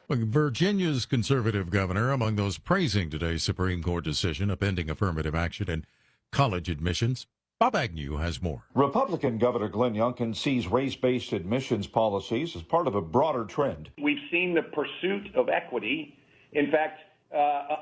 Well, Virginia's conservative governor among those praising today's Supreme Court decision upending affirmative action in college admissions. Bob Agnew has more. Republican Governor Glenn Youngkin sees race-based admissions policies as part of a broader trend. We've seen the pursuit of equity, in fact,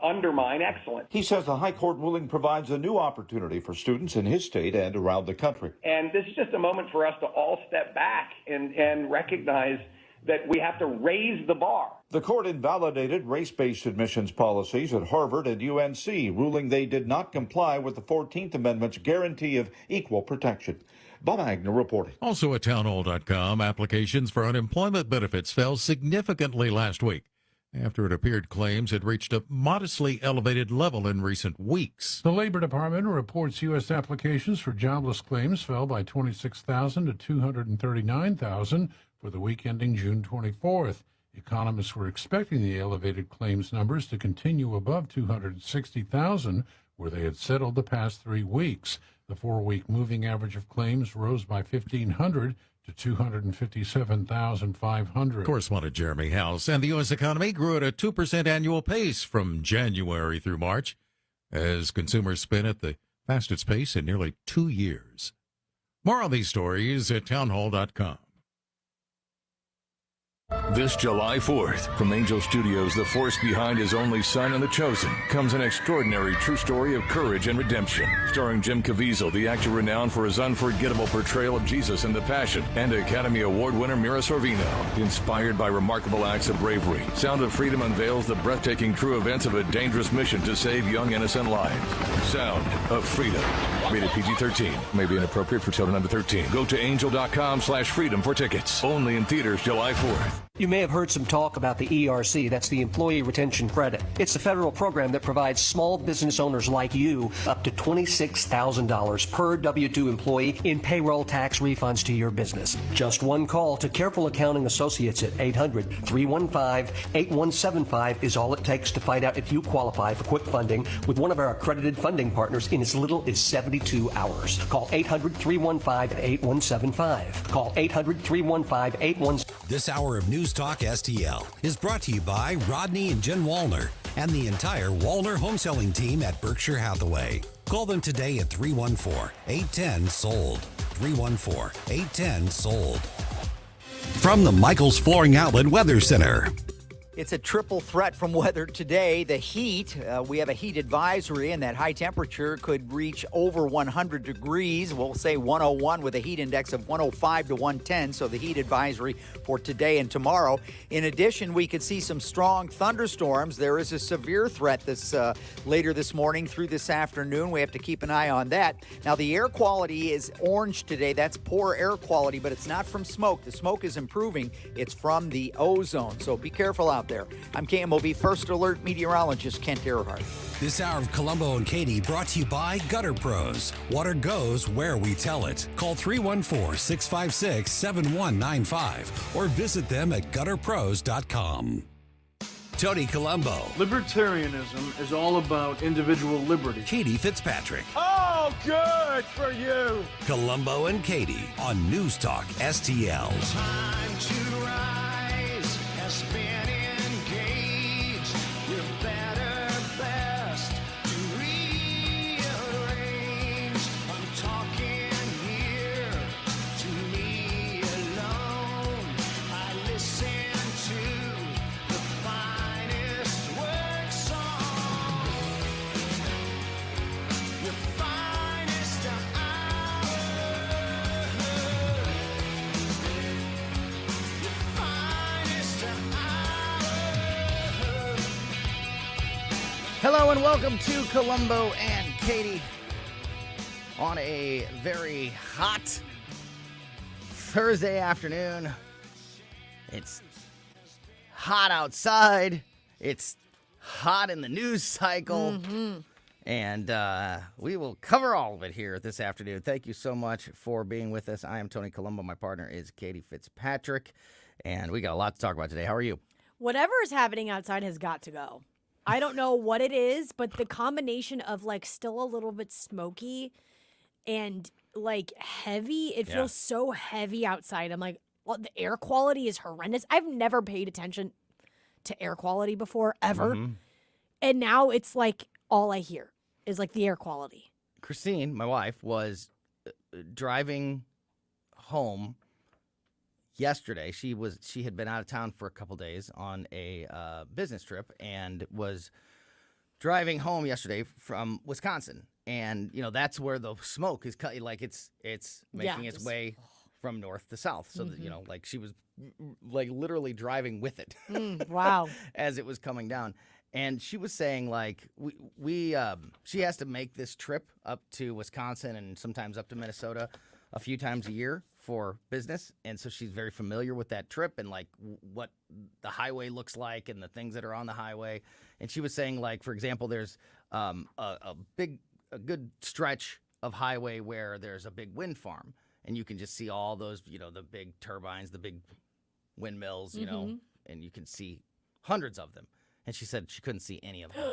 undermine excellence. He says the high court ruling provides a new opportunity for students in his state and around the country. And this is just a moment for us to all step back and recognize that we have to raise the bar. The court invalidated race-based admissions policies at Harvard and UNC, ruling they did not comply with the 14th Amendment's guarantee of equal protection. Bob Agnew reporting. Also at townhall.com, applications for unemployment benefits fell significantly last week after it appeared claims had reached a modestly elevated level in recent weeks. The Labor Department reports U.S. applications for jobless claims fell by 26,000 to 239,000 for the week ending June 24th. Economists were expecting the elevated claims numbers to continue above 260,000, where they had settled the past 3 weeks. The 4-week moving average of claims rose by 1,500 to 257,500. Correspondent Jeremy House. And the U.S. economy grew at a 2% annual pace from January through March as consumers spent at the fastest pace in nearly 2 years. More on these stories at townhall.com. This July 4th, from Angel Studios, the force behind His Only Son and The Chosen, comes an extraordinary true story of courage and redemption. Starring Jim Caviezel, the actor renowned for his unforgettable portrayal of Jesus in The Passion, and Academy Award winner Mira Sorvino. Inspired by remarkable acts of bravery, Sound of Freedom unveils the breathtaking true events of a dangerous mission to save young innocent lives. Sound of Freedom. Rated PG-13. May be inappropriate for children under 13. Go to angel.com/freedom for tickets. Only in theaters July 4th. You may have heard some talk about the ERC, that's the Employee Retention Credit. It's a federal program that provides small business owners like you up to $26,000 per W-2 employee in payroll tax refunds to your business. Just one call to Careful Accounting Associates at 800-315-8175 is all it takes to find out if you qualify for quick funding with one of our accredited funding partners in as little as 72 hours. Call 800-315-8175. Call 800-315-8175. This hour of News Talk STL is brought to you by Rodney and Jen Wallner and the entire Wallner home selling team at Berkshire Hathaway. Call them today at 314-810-SOLD. 314-810-SOLD. From the Michaels Flooring Outlet Weather Center. It's a triple threat from weather today. The heat, we have a heat advisory, and that high temperature could reach over 100 degrees. We'll say 101 with a heat index of 105 to 110, so the heat advisory for today and tomorrow. In addition, we could see some strong thunderstorms. There is a severe threat this later this morning through this afternoon. We have to keep an eye on that. Now, the air quality is orange today. That's poor air quality, but it's not from smoke. The smoke is improving. It's from the ozone, so be careful out there. I'm KMOV First Alert meteorologist Kent Earhart. This hour of Colombo and Katie brought to you by Gutter Pros. Water goes where we tell it. Call 314-656-7195 or visit them at gutterpros.com. Tony Colombo. Libertarianism is all about individual liberty. Katie Fitzpatrick. Oh, good for you. Colombo and Katie on News Talk STL. Time to rise has been engaged. Your better best to rearrange. I'm talking here to me alone. I listen to the finest work song. Your finest hour. Your finest hour. Hello and welcome to Colombo and Katie on a very hot Thursday afternoon. It's hot outside. It's hot in the news cycle. And we will cover all of it here this afternoon. Thank you so much for being with us. I am Tony Colombo. My partner is Katie Fitzpatrick. And we got a lot to talk about today. How are you? Whatever is happening outside has got to go. I don't know what it is, but the combination of like still a little bit smoky and like heavy, it feels so heavy outside. I'm like, well, the air quality is horrendous. I've never paid attention to air quality before, ever. And now it's like all I hear is like the air quality. Christine, my wife, was driving home yesterday. She had been out of town for a couple days on a business trip and was driving home yesterday from Wisconsin. And that's where the smoke is cut. Like it's making its way from north to south. So that, like she was like literally driving with it. Wow. As it was coming down. And she was saying, like, she has to make this trip up to Wisconsin and sometimes up to Minnesota a few times a year for business. And so she's very familiar with that trip and, like, what the highway looks like and the things that are on the highway. And she was saying, like, for example, there's a good stretch of highway where there's a big wind farm. And you can just see all those, the big turbines, the big windmills, and you can see hundreds of them. And she said she couldn't see any of them.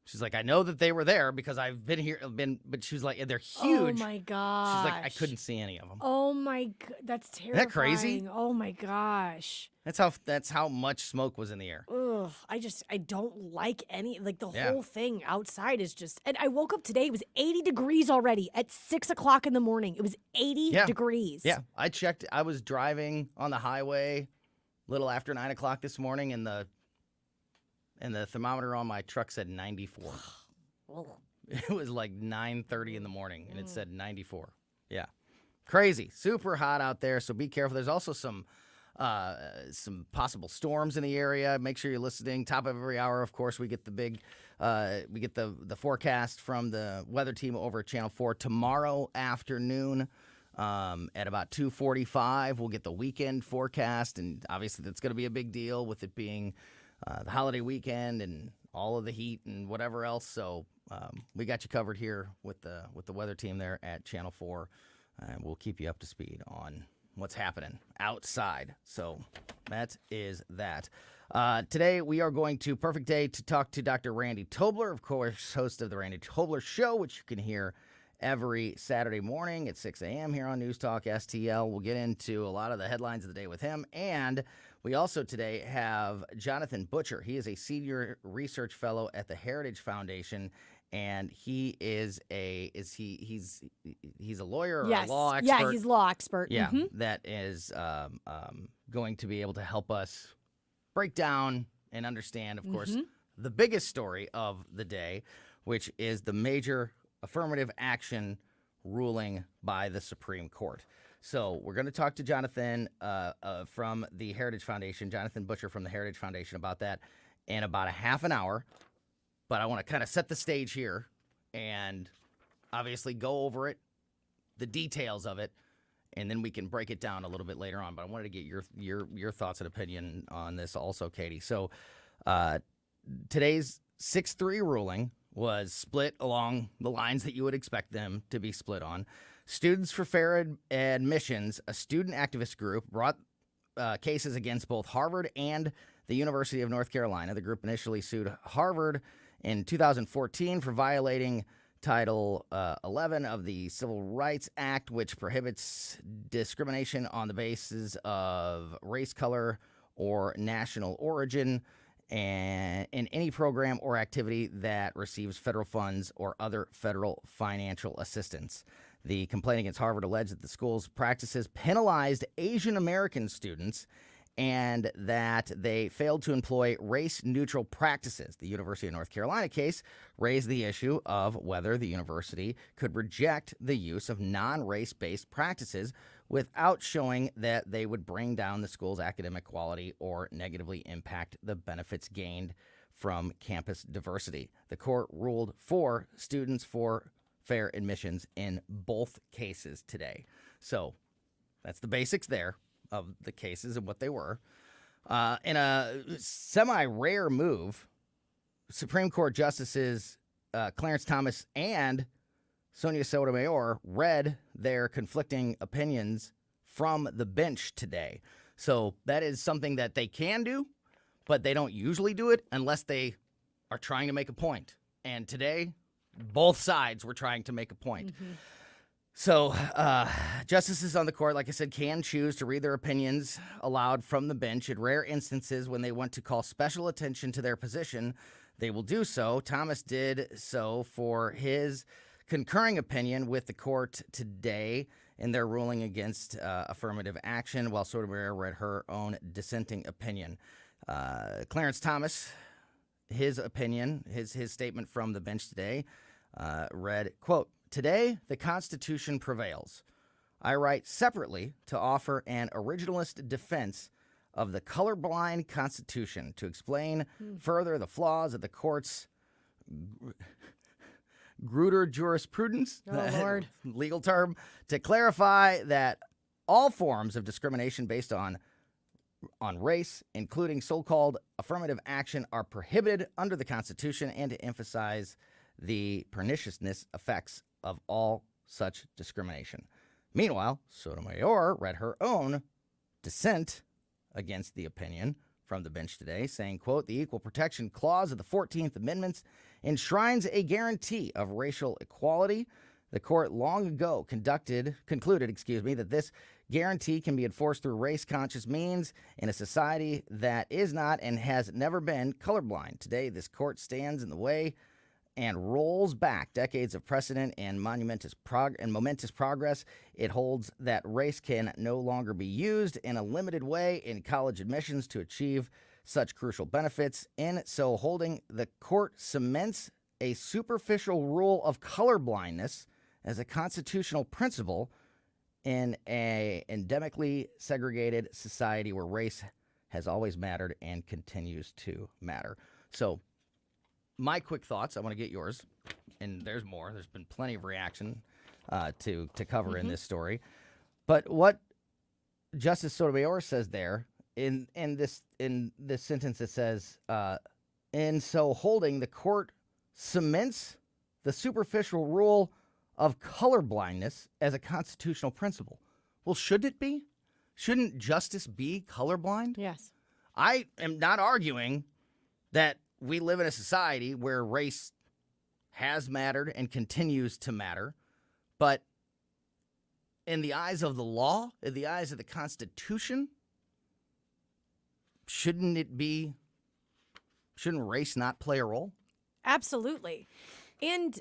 She's like, I know that they were there because I've been here, but she was like, they're huge. Oh my gosh. She's like, I couldn't see any of them. Oh my god, that's terrifying. Isn't that crazy? Oh my gosh. That's how much smoke was in the air. Ugh, I don't like the whole thing outside is just, and I woke up today, it was 80 degrees already at 6 o'clock in the morning. It was 80 degrees. Yeah, I checked. I was driving on the highway a little after 9 o'clock this morning and the thermometer on my truck said 94. It was like 9:30 in the morning, and it said 94. Yeah. Crazy. Super hot out there, so be careful. There's also some possible storms in the area. Make sure you're listening. Top of every hour, of course, we get the big the forecast from the weather team over at Channel 4 tomorrow afternoon. At about 2:45, we'll get the weekend forecast, and obviously that's going to be a big deal with it being the holiday weekend and all of the heat and whatever else. So we got you covered here with the weather team there at Channel 4, and we'll keep you up to speed on what's happening outside. So that is that. Today we are going to perfect day to talk to Dr. Randy Tobler, of course, host of the Randy Tobler Show, which you can hear every Saturday morning at 6 a.m. here on News Talk STL. We'll get into a lot of the headlines of the day with him. And we also today have Jonathan Butcher. He is a senior research fellow at the Heritage Foundation, and he is he's a lawyer or a law expert. Yeah, he's a law expert. Yeah, that is going to be able to help us break down and understand, of course, the biggest story of the day, which is the major affirmative action ruling by the Supreme Court. So we're going to talk to Jonathan from the Heritage Foundation, Jonathan Butcher from the Heritage Foundation, about that in about a half an hour. But I want to kind of set the stage here and obviously go over it, the details of it, and then we can break it down a little bit later on. But I wanted to get your thoughts and opinion on this also, Katie. So today's 6-3 ruling was split along the lines that you would expect them to be split on. Students for Fair Admissions, a student activist group, brought cases against both Harvard and the University of North Carolina. The group initially sued Harvard in 2014 for violating Title 11 of the Civil Rights Act, which prohibits discrimination on the basis of race, color, or national origin, and in any program or activity that receives federal funds or other federal financial assistance. The complaint against Harvard alleged that the school's practices penalized Asian American students and that they failed to employ race-neutral practices. The University of North Carolina case raised the issue of whether the university could reject the use of non-race-based practices without showing that they would bring down the school's academic quality or negatively impact the benefits gained from campus diversity. The court ruled for students for fair admissions in both cases today. So that's the basics there of the cases and what they were. In a semi-rare move, Supreme Court Justices Clarence Thomas and Sonia Sotomayor read their conflicting opinions from the bench today. So that is something that they can do, but they don't usually do it unless they are trying to make a point. And today, both sides were trying to make a point. So, justices on the court, like I said, can choose to read their opinions aloud from the bench. In rare instances, when they want to call special attention to their position, they will do so. Thomas did so for his concurring opinion with the court today in their ruling against affirmative action, while Sotomayor read her own dissenting opinion. Clarence Thomas, his opinion, his statement from the bench today read, quote, "Today, the Constitution prevails. I write separately to offer an originalist defense of the colorblind Constitution to explain further the flaws of the court's Grutter jurisprudence, Oh, Lord. legal term, to clarify that all forms of discrimination based on race, including so-called affirmative action, are prohibited under the Constitution, and to emphasize the perniciousness effects of all such discrimination." Meanwhile, Sotomayor read her own dissent against the opinion from the bench today, saying, quote, "The Equal Protection Clause of the 14th Amendment enshrines a guarantee of racial equality. The court long ago concluded, that this guarantee can be enforced through race-conscious means in a society that is not and has never been colorblind. Today, this court stands in the way and rolls back decades of precedent and momentous progress. It holds that race can no longer be used in a limited way in college admissions to achieve such crucial benefits. In so holding, the court cements a superficial rule of colorblindness as a constitutional principle in an endemically segregated society where race has always mattered and continues to matter." So, my quick thoughts, I want to get yours, and there's more. There's been plenty of reaction to cover in this story. But what Justice Sotomayor says there in this sentence, it says, "In so holding, the court cements the superficial rule of colorblindness as a constitutional principle." Well, should it be? Shouldn't justice be colorblind? Yes. I am not arguing that we live in a society where race has mattered and continues to matter, but in the eyes of the law, in the eyes of the Constitution, shouldn't race not play a role? Absolutely. And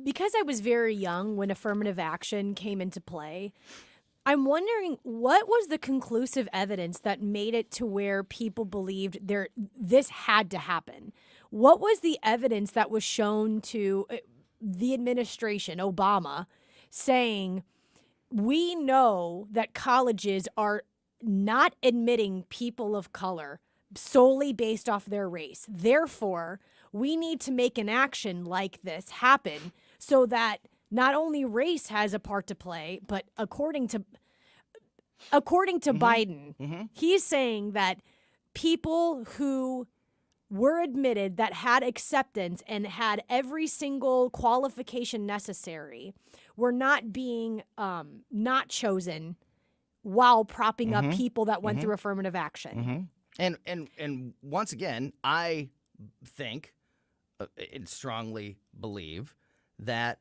because I was very young when affirmative action came into play, I'm wondering what was the conclusive evidence that made it to where people believed this had to happen? What was the evidence that was shown to the administration, Obama, saying, we know that colleges are not admitting people of color solely based off their race. Therefore, we need to make an action like this happen so that not only race has a part to play, but according to Biden, he's saying that people who were admitted that had acceptance and had every single qualification necessary were not being not chosen while propping up people that went through affirmative action. And once again, I think and strongly believe that,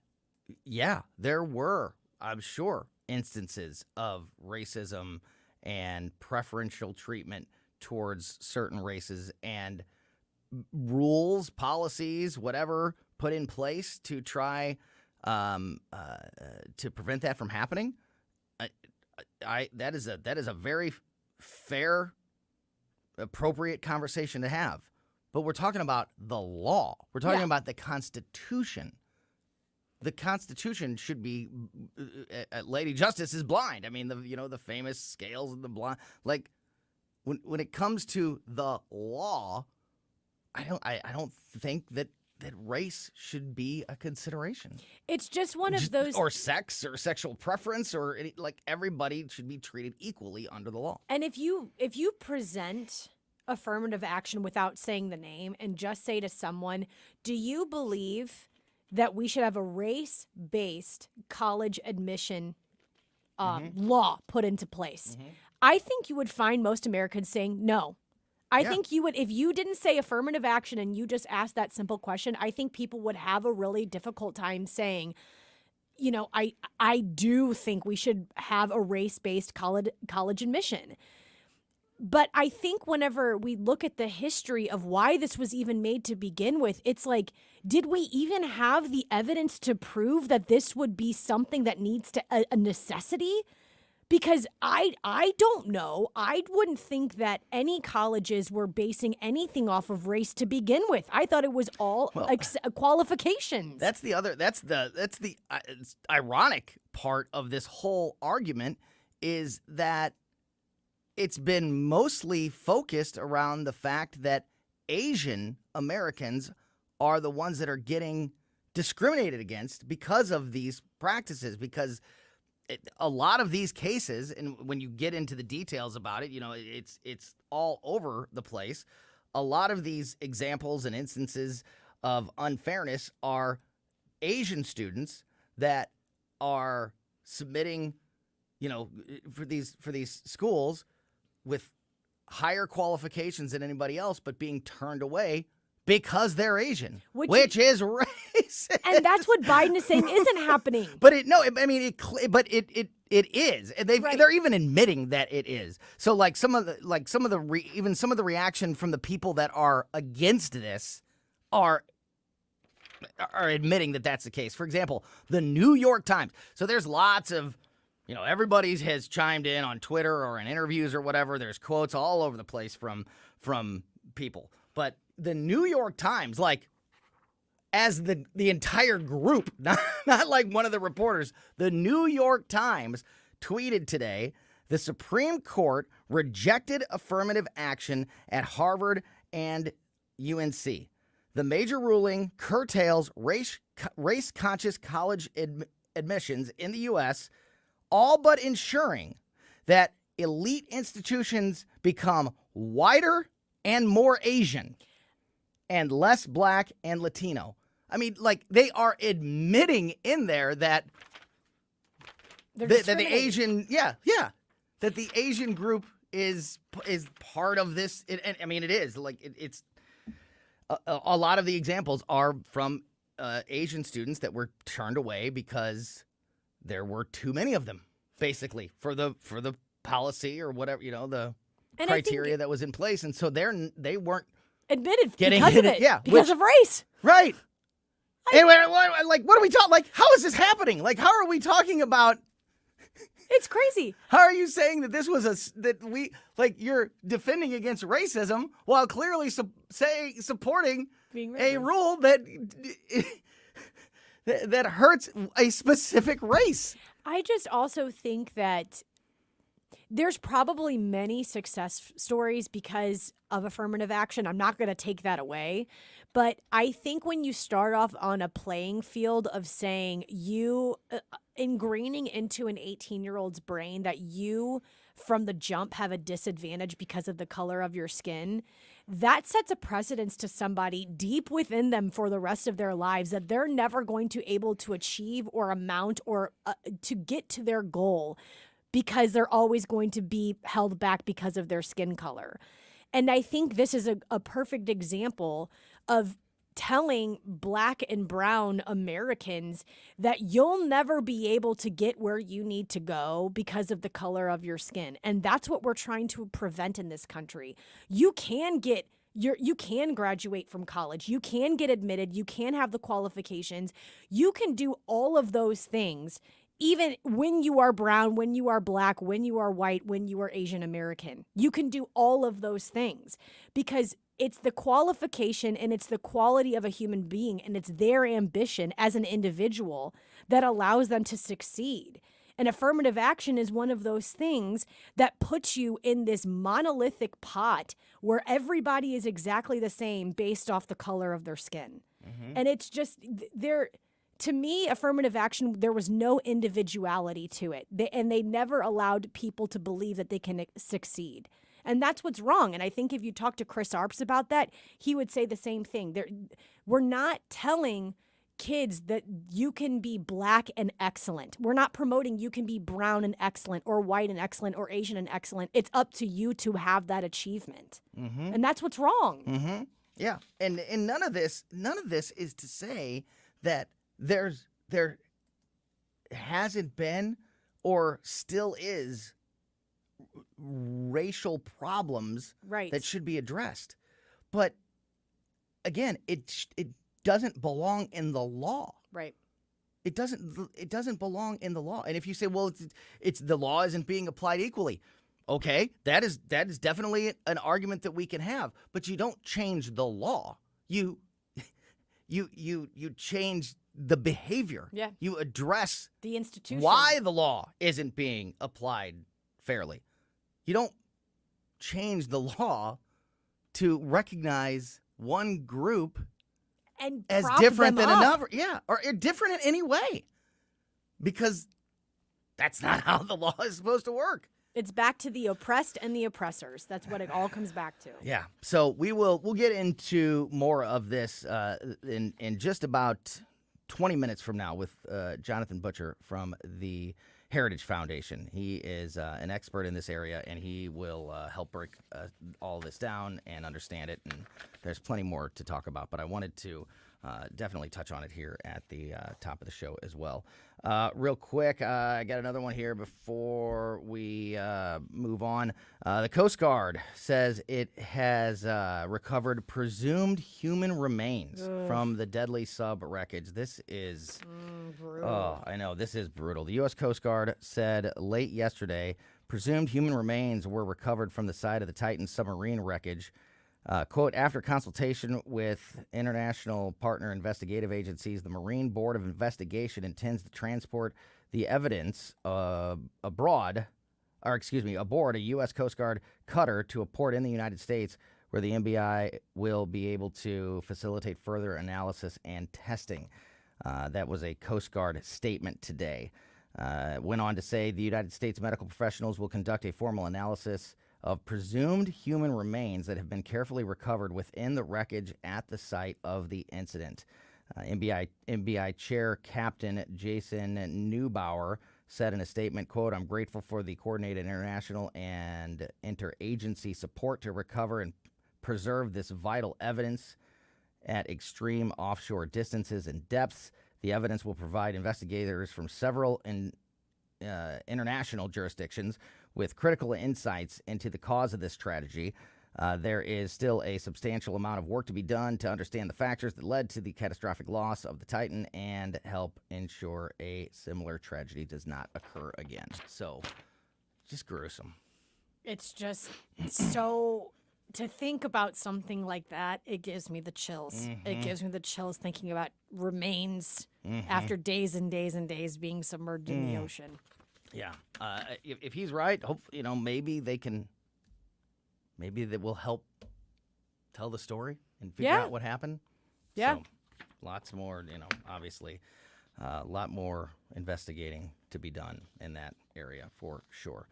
yeah, there were, I'm sure, instances of racism and preferential treatment towards certain races and rules, policies, whatever, put in place to try to prevent that from happening. That is a very fair, appropriate conversation to have. But we're talking about the law. We're talking about the Constitution. The Constitution should be. Lady Justice is blind. I mean, the famous scales of the blind. Like when it comes to the law, I don't think that race should be a consideration. It's just one of those, or sex or sexual preference or everybody should be treated equally under the law. And if you present affirmative action without saying the name and just say to someone, do you believe that we should have a race-based college admission law put into place? I think you would find most Americans saying no. I think you would, if you didn't say affirmative action and you just asked that simple question, I think people would have a really difficult time saying, I do think we should have a race-based college admission. But I think whenever we look at the history of why this was even made to begin with, it's like, did we even have the evidence to prove that this would be something that needs to a necessity? Because I don't know. I wouldn't think that any colleges were basing anything off of race to begin with. I thought it was all qualifications. That's the ironic part of this whole argument is that it's been mostly focused around the fact that Asian Americans are the ones that are getting discriminated against because of these practices, because a lot of these cases, and when you get into the details about it, it's all over the place. A lot of these examples and instances of unfairness are Asian students that are submitting, for these schools with higher qualifications than anybody else, but being turned away because they're Asian, which is racist. And that's what Biden is saying isn't happening. But it is, and they're even admitting that it is. So some of the reaction from the people that are against this are admitting that that's the case. For example, the New York Times. So there's lots of, everybody has chimed in on Twitter or in interviews or whatever. There's quotes all over the place from people. But the New York Times, as the entire group, not like one of the reporters, the New York Times tweeted today, the Supreme Court rejected affirmative action at Harvard and UNC. The major ruling curtails race-conscious college admissions in the U.S., all but ensuring that elite institutions become whiter and more Asian and less Black and Latino. I mean, they are admitting in there that the Asian, that the Asian group is part of this. It is it's a lot of the examples are from Asian students that were turned away because there were too many of them, basically, for the policy or whatever, the criteria that was in place, and so they weren't admitted because of it, because of race, right? Anyway, what are we talking? How is this happening? How are we talking about? It's crazy. How are you saying that this was you're defending against racism while clearly supporting a rule that hurts a specific race? I just also think that there's probably many success stories because of affirmative action. I'm not going to take that away. But I think when you start off on a playing field of saying ingraining into an 18-year-old's brain that you from the jump have a disadvantage because of the color of your skin, that sets a precedence to somebody deep within them for the rest of their lives that they're never going to able to achieve or amount or to get to their goal because they're always going to be held back because of their skin color. And I think this is a perfect example of telling Black and brown Americans that you'll never be able to get where you need to go because of the color of your skin. And that's what we're trying to prevent in this country. You can graduate from college. You can get admitted. You can have the qualifications. You can do all of those things even when you are brown, when you are Black, when you are white, when you are Asian American. You can do all of those things because it's the qualification and it's the quality of a human being and it's their ambition as an individual that allows them to succeed. And affirmative action is one of those things that puts you in this monolithic pot where everybody is exactly the same based off the color of their skin. Mm-hmm. And it's just to me, affirmative action, there was no individuality to it. They never allowed people to believe that they can succeed. And that's what's wrong. And I think if you talk to Chris Arps about that, he would say the same thing. We're not telling kids that you can be Black and excellent. We're not promoting you can be brown and excellent or white and excellent or Asian and excellent. It's up to you to have that achievement. Mm-hmm. And that's what's wrong. Mm-hmm. Yeah. And none of this is to say that hasn't been or still is racial problems that should be addressed. But again, it doesn't belong in the law. Right. It doesn't belong in the law. And if you say, well, it's the law isn't being applied equally, okay, that is definitely an argument that we can have. But you don't change the law. You change the behavior. Yeah. You address the institution. Why the law isn't being applied fairly. You don't change the law to recognize one group and as prop different them than up. another. Yeah, or different in any way. Because that's not how the law is supposed to work. It's back to the oppressed and the oppressors. That's what it all comes back to. Yeah. So we'll get into more of this in just about 20 minutes from now with Jonathan Butcher from the Heritage Foundation. He is an expert in this area, and he will help break all this down and understand it. And there's plenty more to talk about, but I wanted to definitely touch on it here at the top of the show as well. Real quick, I got another one here before we move on. The Coast Guard says it has recovered presumed human remains from the deadly sub wreckage. This is brutal. Oh, I know, this is brutal. The U.S. Coast Guard said late yesterday presumed human remains were recovered from the side of the Titan submarine wreckage. Quote, after consultation with international partner investigative agencies, the Marine Board of Investigation intends to transport the evidence aboard a U.S. Coast Guard cutter to a port in the United States where the MBI will be able to facilitate further analysis and testing. That was a Coast Guard statement today. Went on to say the United States medical professionals will conduct a formal analysis of presumed human remains that have been carefully recovered within the wreckage at the site of the incident. MBI Chair Captain Jason Neubauer said in a statement, quote, I'm grateful for the coordinated international and interagency support to recover and preserve this vital evidence at extreme offshore distances and depths. The evidence will provide investigators from several international jurisdictions with critical insights into the cause of this tragedy. There is still a substantial amount of work to be done to understand the factors that led to the catastrophic loss of the Titan and help ensure a similar tragedy does not occur again. So, just gruesome. It's just so... To think about something like that, it gives me the chills. Mm-hmm. It gives me the chills thinking about remains after days and days and days being submerged in the ocean. Yeah. If he's right, hopefully, maybe they will help tell the story and figure out what happened. Yeah. So, lots more, obviously, a lot more investigating to be done in that area for sure.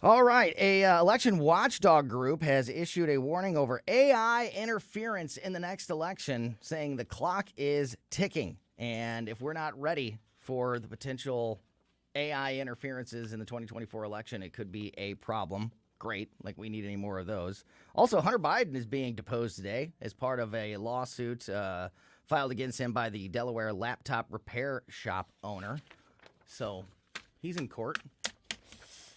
All right, a election watchdog group has issued a warning over AI interference in the next election, saying the clock is ticking. And if we're not ready for the potential AI interferences in the 2024 election, it could be a problem. Great, like we need any more of those. Also, Hunter Biden is being deposed today as part of a lawsuit filed against him by the Delaware laptop repair shop owner. So he's in court.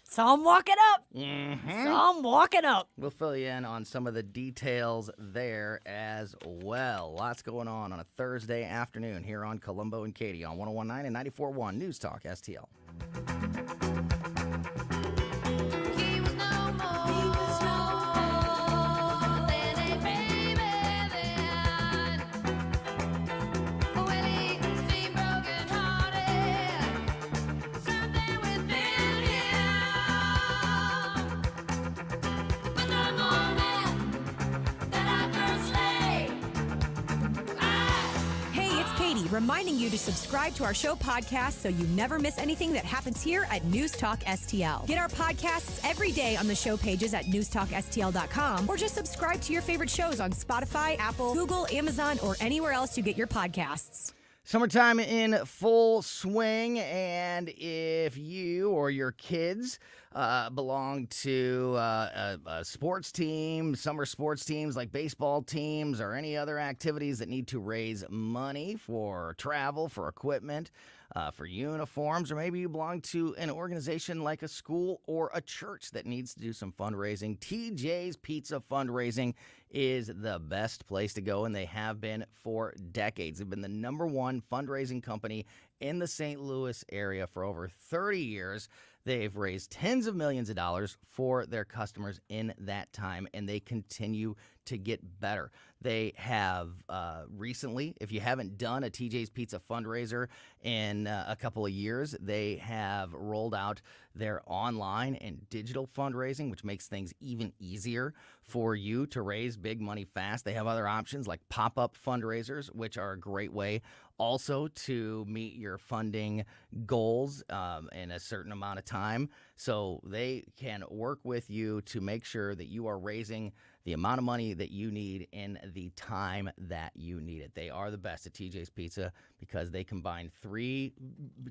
So I'm walking up. Mm-hmm. So I'm walking up. We'll fill you in on some of the details there as well. Lots going on a Thursday afternoon here on Colombo and Katie on 101.9 and 94.1 News Talk STL. Reminding you to subscribe to our show podcast so you never miss anything that happens here at News Talk STL. Get our podcasts every day on the show pages at newstalkstl.com or just subscribe to your favorite shows on Spotify, Apple, Google, Amazon, or anywhere else you get your podcasts. Summertime in full swing, and if you or your kids belong to a sports team, summer sports teams like baseball teams, or any other activities that need to raise money for travel, for equipment, for uniforms, or maybe you belong to an organization like a school or a church that needs to do some fundraising, TJ's Pizza Fundraising is the best place to go, and they have been for decades. They've been the #1 fundraising company in the St. Louis area for over 30 years. They've raised tens of millions of dollars for their customers in that time, and they continue to get better. They have recently, if you haven't done a TJ's Pizza fundraiser in a couple of years, they have rolled out their online and digital fundraising, which makes things even easier for you to raise big money fast. They have other options like pop-up fundraisers, which are a great way also to meet your funding goals in a certain amount of time. So they can work with you to make sure that you are raising the amount of money that you need in the time that you need it. They are the best at TJ's Pizza because they combine 3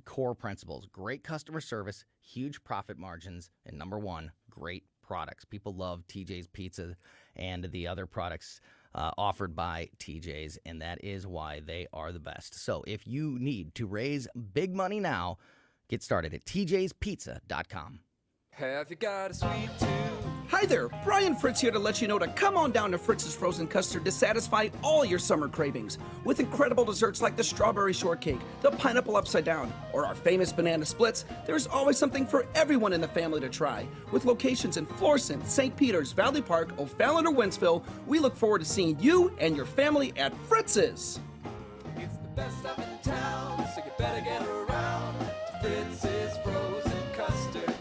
core principles: great customer service, huge profit margins, and #1, great products. People love TJ's Pizza and the other products offered by TJ's, and that is why they are the best. So if you need to raise big money now, get started at tjspizza.com. Have you got a sweet tooth? Hi there, Brian Fritz here to let you know to come on down to Fritz's Frozen Custard to satisfy all your summer cravings. With incredible desserts like the strawberry shortcake, the pineapple upside down, or our famous banana splits, there's always something for everyone in the family to try. With locations in Florissant, St. Peters, Valley Park, O'Fallon, or Wentzville, we look forward to seeing you and your family at Fritz's. It's the best stuff in town, so you better get around to Fritz's Frozen Custard.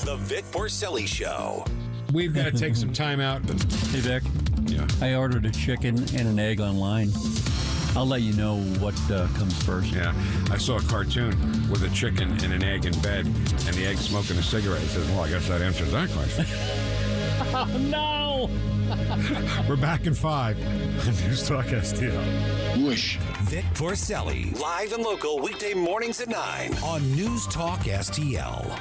The Vic Porcelli Show. We've got to take some time out. Hey, Vic. Yeah. I ordered a chicken and an egg online. I'll let you know what comes first. Yeah. I saw a cartoon with a chicken and an egg in bed and the egg smoking a cigarette. It says, well, I guess that answers that question. Oh, no! We're back in 5 on News Talk STL. Whoosh. Vic Porcelli, live and local weekday mornings at 9 on News Talk STL.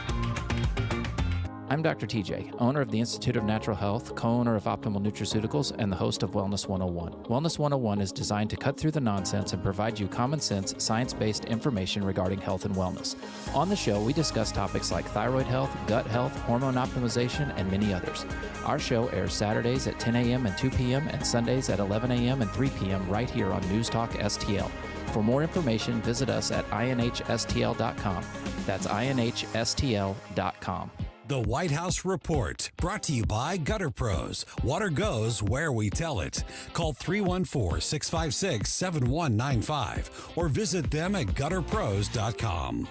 I'm Dr. TJ, owner of the Institute of Natural Health, co-owner of Optimal Nutraceuticals, and the host of Wellness 101. Wellness 101 is designed to cut through the nonsense and provide you common sense, science-based information regarding health and wellness. On the show, we discuss topics like thyroid health, gut health, hormone optimization, and many others. Our show airs Saturdays at 10 a.m. and 2 p.m. and Sundays at 11 a.m. and 3 p.m. right here on News Talk STL. For more information, visit us at inhstl.com. That's inhstl.com. The White House Report, brought to you by Gutter Pros. Water goes where we tell it. Call 314-656-7195 or visit them at gutterpros.com.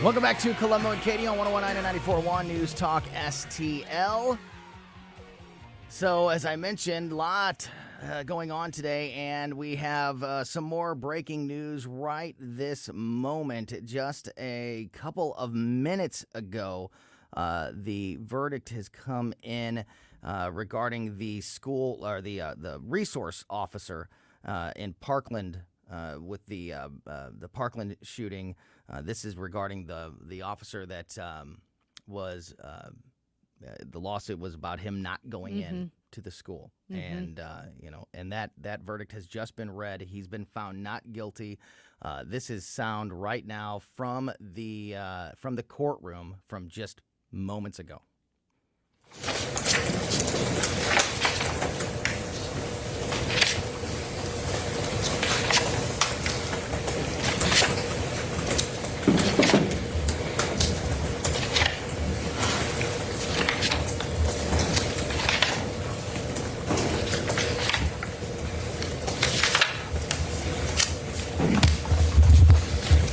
Welcome back to Colombo and Katie on 101.9 and 94.1 News Talk STL. So, as I mentioned, a lot going on today, and we have some more breaking news right this moment. Just a couple of minutes ago, the verdict has come in regarding the school, or the resource officer in Parkland with the Parkland shooting. This is regarding the officer that was... the lawsuit was about him not going in to the school, and and that verdict has just been read. He's been found not guilty. This is sound right now from the courtroom from just moments ago.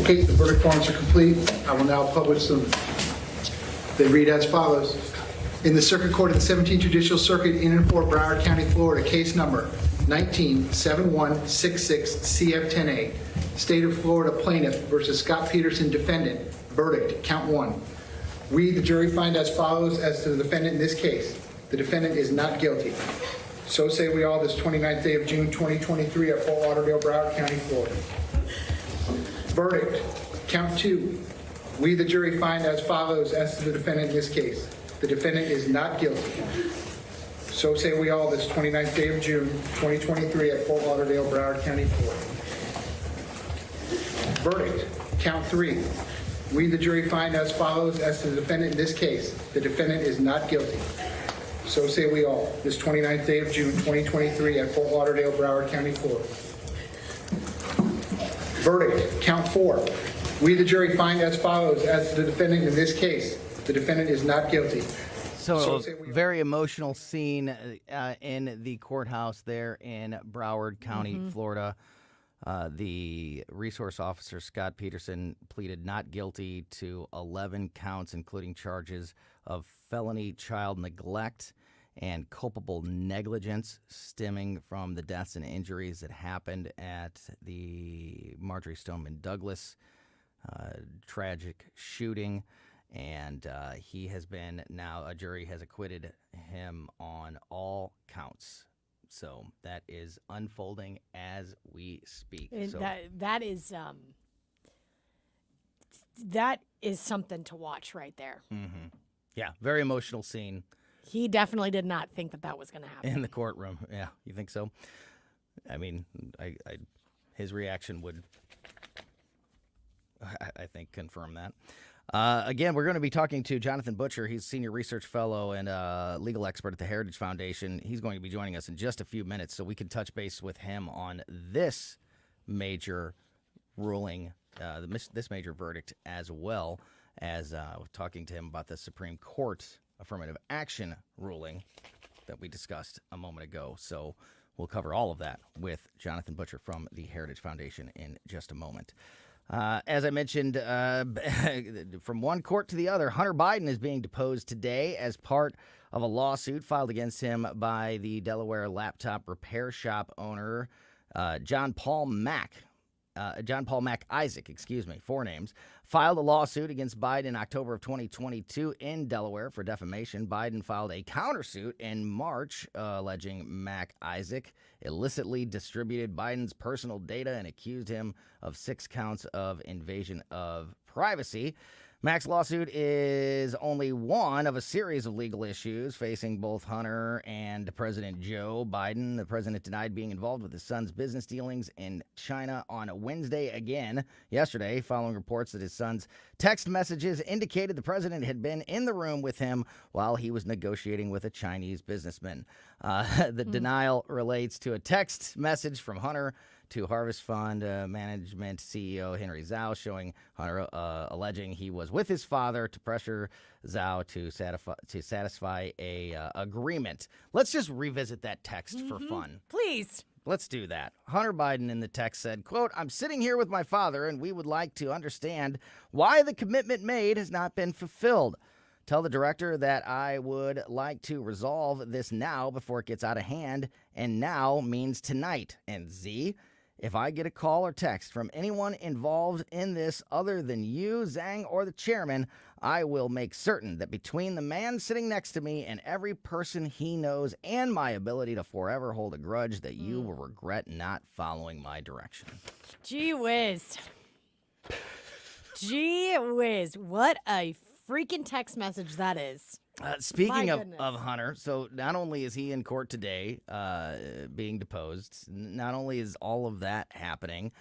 Okay, the verdict forms are complete. I will now publish them. They read as follows. In the Circuit Court of the 17th Judicial Circuit in and for Broward County, Florida, case number 19-7166 CF10A, State of Florida plaintiff versus Scott Peterson defendant, verdict, count 1. We, the jury, find as follows as to the defendant in this case. The the defendant is not guilty. So say we all this 29th day of June 2023 at Fort Lauderdale, Broward County, Florida. Verdict, count 2. We, the jury, find as follows as to the defendant in this case. The defendant is not guilty. So say we all this 29th day of June 2023 at Fort Lauderdale, Broward County, Florida. Verdict, count 3. We, the jury, find as follows as to the defendant in this case. The defendant is not guilty. So say we all this 29th day of June 2023 at Fort Lauderdale, Broward County, Florida. Verdict, count 4. We, the jury, find as follows as to the defendant in this case. The defendant is not guilty. So, a very emotional scene in the courthouse there in Broward County, Florida. The resource officer, Scott Peterson, pleaded not guilty to 11 counts, including charges of felony child neglect and culpable negligence stemming from the deaths and injuries that happened at the Marjorie Stoneman Douglas tragic shooting. And he has been now, a jury has acquitted him on all counts. So that is unfolding as we speak. And So that is something to watch right there. yeah, very emotional scene He definitely did not think that was going to happen. in the courtroom. Yeah, you think so? I mean, his reaction would, I think, confirm that. Again, we're going to be talking to Jonathan Butcher. He's Senior Research Fellow and legal expert at the Heritage Foundation. He's going to be joining us in just a few minutes, so we can touch base with him on this major ruling, this major verdict, as well as talking to him about the Supreme Court affirmative action ruling that we discussed a moment ago. So we'll cover all of that with Jonathan Butcher from the Heritage Foundation in just a moment. As I mentioned, from one court to the other, Hunter Biden is being deposed today as part of a lawsuit filed against him by the Delaware laptop repair shop owner, John Paul Mack Isaac, 4 names, filed a lawsuit against Biden in October of 2022 in Delaware for defamation. Biden filed a countersuit in March alleging Mack Isaac illicitly distributed Biden's personal data and accused him of 6 counts of invasion of privacy. Mack's lawsuit is only one of a series of legal issues facing both Hunter and President Joe Biden. The president denied being involved with his son's business dealings in China on Wednesday again yesterday, following reports that his son's text messages indicated the president had been in the room with him while he was negotiating with a Chinese businessman. The denial relates to a text message from Hunter to Harvest Fund Management CEO Henry Zhao, showing Hunter alleging he was with his father to pressure Zhao to satisfy a agreement. Let's just revisit that text for fun. Please. Let's do that. Hunter Biden in the text said, quote, "I'm sitting here with my father, and we would like to understand why the commitment made has not been fulfilled. Tell the director that I would like to resolve this now before it gets out of hand, and now means tonight. And Z, if I get a call or text from anyone involved in this other than you, Zhang, or the chairman, I will make certain that between the man sitting next to me and every person he knows and my ability to forever hold a grudge that you will regret not following my direction." Gee whiz. Gee whiz. What a freaking text message that is. Speaking My of goodness. Hunter, so not only is he in court today being deposed, not only is all of that happening,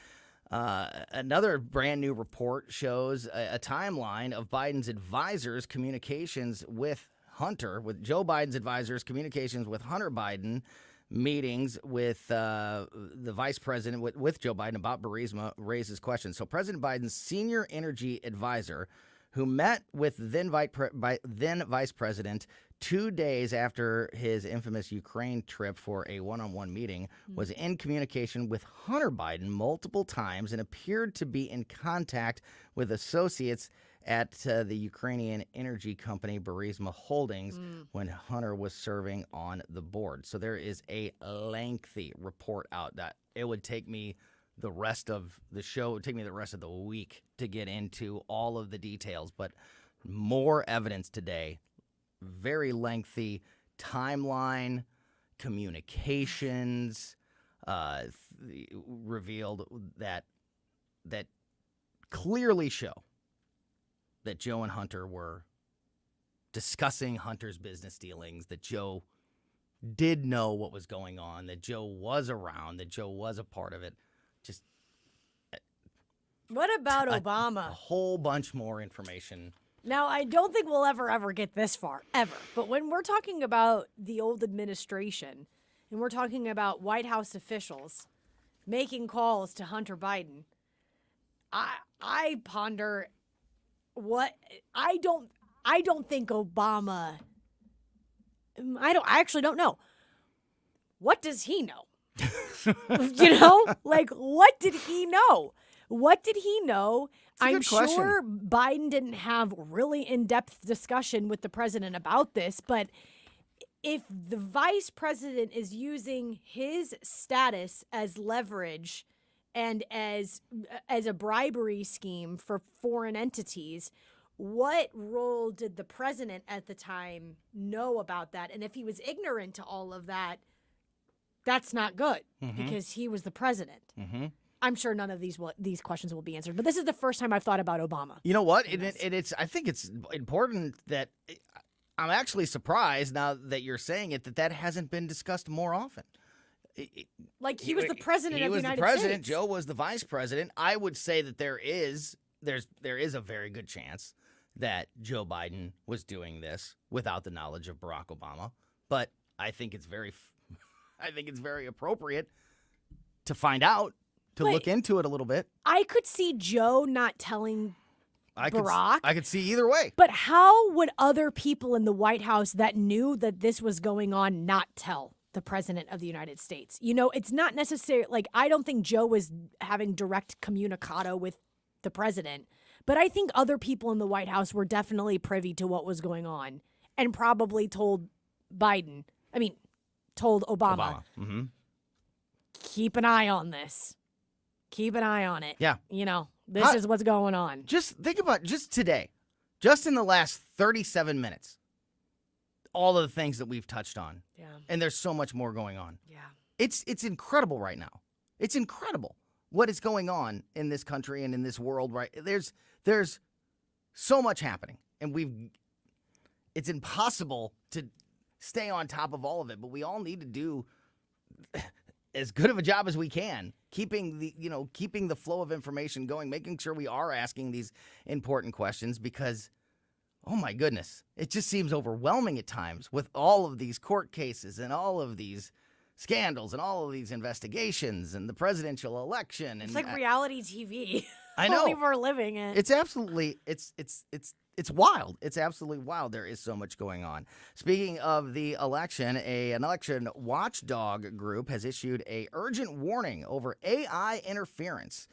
another brand new report shows a timeline of Biden's advisors' communications with Hunter, with Joe Biden's advisors' communications with Hunter Biden, meetings with the vice president, with Joe Biden about Burisma, raises questions. So President Biden's senior energy advisor, who met with then Vice President 2 days after his infamous Ukraine trip for a one-on-one meeting, was in communication with Hunter Biden multiple times and appeared to be in contact with associates at the Ukrainian energy company Burisma Holdings when Hunter was serving on the board. So there is a lengthy report out that it would take me the rest of the show, it would take me the rest of the week to get into all of the details, but more evidence today. Very lengthy timeline, communications, revealed that clearly show that Joe and Hunter were discussing Hunter's business dealings, that Joe did know what was going on, that Joe was around, that Joe was a part of it. Just what about Obama? A whole bunch more information. Now, I don't think we'll ever get this far, ever. But when we're talking about the old administration and we're talking about White House officials making calls to Hunter Biden, I ponder what I don't think Obama. I actually don't know. What does he know? Like, what did he know? What did he know? I'm sure Biden didn't have really in-depth discussion with the president about this, but if the vice president is using his status as leverage and as a bribery scheme for foreign entities, what role did the president at the time know about that? And if he was ignorant to all of that, that's not good because he was the president. I'm sure none of these questions will be answered, but this is the first time I've thought about Obama. You know what? I think it's important that I'm actually surprised now that you're saying it that hasn't been discussed more often. Like he was the president of the United States. He was the president. Joe was the vice president. I would say that there is a very good chance that Joe Biden was doing this without the knowledge of Barack Obama. But I think it's very appropriate to find out, to look into it a little bit. I could see Joe not telling Barack. I could see either way. But how would other people in the White House that knew that this was going on not tell the president of the United States? It's not necessary. Like, I don't think Joe was having direct communicado with the president, but I think other people in the White House were definitely privy to what was going on and probably told Obama. Keep an eye on this. Keep an eye on it. Yeah. This is what's going on. Just think about just today, just in the last 37 minutes, all of the things that we've touched on. Yeah. And there's so much more going on. Yeah. It's incredible right now. It's incredible what is going on in this country and in this world, right? There's so much happening, and it's impossible to stay on top of all of it, but we all need to do as good of a job as we can, keeping the flow of information going, making sure we are asking these important questions, because, oh my goodness, it just seems overwhelming at times with all of these court cases and all of these scandals and all of these investigations and the presidential election. It's like reality TV. I know. Only we're living it. It's absolutely, it's wild. It's absolutely wild. There is so much going on. Speaking of the election, an election watchdog group has issued an urgent warning over AI interference.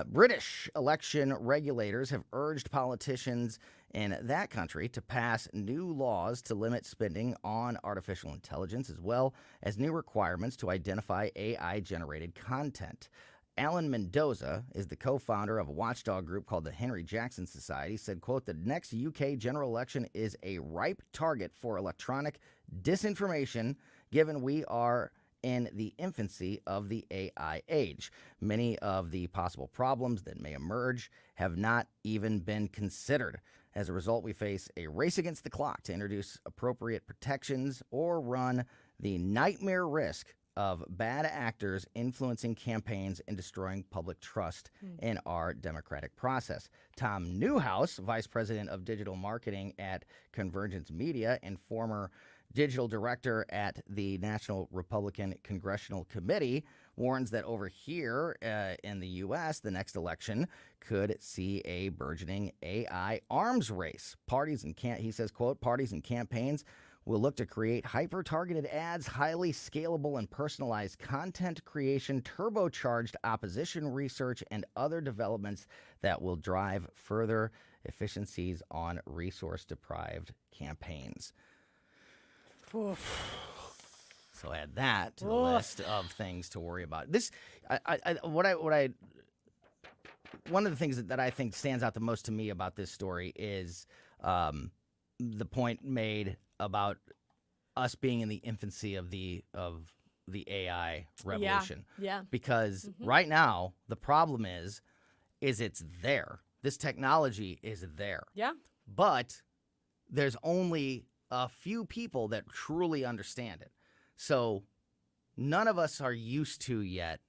British election regulators have urged politicians in that country to pass new laws to limit spending on artificial intelligence, as well as new requirements to identify AI-generated content. Alan Mendoza is the co-founder of a watchdog group called the Henry Jackson Society, said, quote, "The next UK general election is a ripe target for electronic disinformation, given we are in the infancy of the AI age. Many of the possible problems that may emerge have not even been considered. As a result, we face a race against the clock to introduce appropriate protections or run the nightmare risk of bad actors influencing campaigns and destroying public trust in our democratic process." Tom Newhouse, Vice President of Digital Marketing at Convergence Media and former digital director at the National Republican Congressional Committee, warns that over here in the U.S., the next election could see a burgeoning AI arms race. He says, quote, "Parties and campaigns will look to create hyper-targeted ads, highly scalable and personalized content creation, turbocharged opposition research, and other developments that will drive further efficiencies on resource-deprived campaigns." So add that to the list of things to worry about. This, one of the things that I think stands out the most to me about this story is the point made about us being in the infancy of the AI revolution. Yeah. Because right now the problem is it's there. This technology is there. Yeah. But there's only a few people that truly understand it. So none of us are used to yet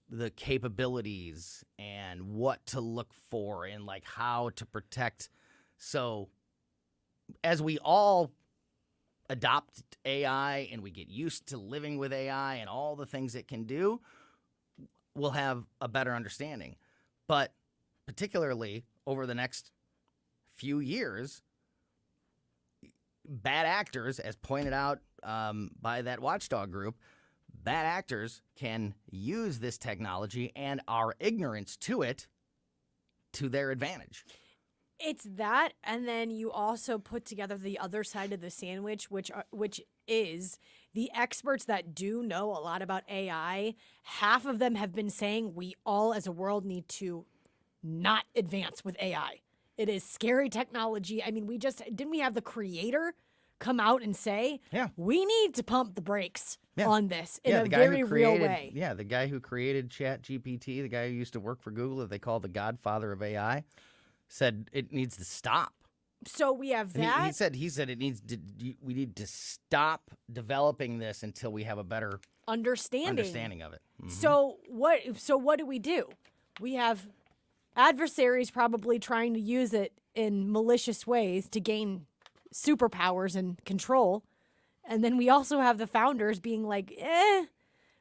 the capabilities and what to look for and like how to protect. So as we all adopt AI and we get used to living with AI and all the things it can do, we'll have a better understanding. But particularly over the next few years, bad actors, as pointed out by that watchdog group, bad actors can use this technology and our ignorance to it to their advantage. It's that, and then you also put together the other side of the sandwich, which is the experts that do know a lot about AI. Half of them have been saying we all as a world need to not advance with AI. It is scary technology. I mean, didn't we have the creator come out and say, we need to pump the brakes on this in a very real way. Yeah, the guy who created ChatGPT, the guy who used to work for Google that they call the godfather of AI, said it needs to stop. So we have that. He said it needs to. We need to stop developing this until we have a better understanding of it. Mm-hmm. So what do? We have adversaries probably trying to use it in malicious ways to gain superpowers and control. And then we also have the founders being like,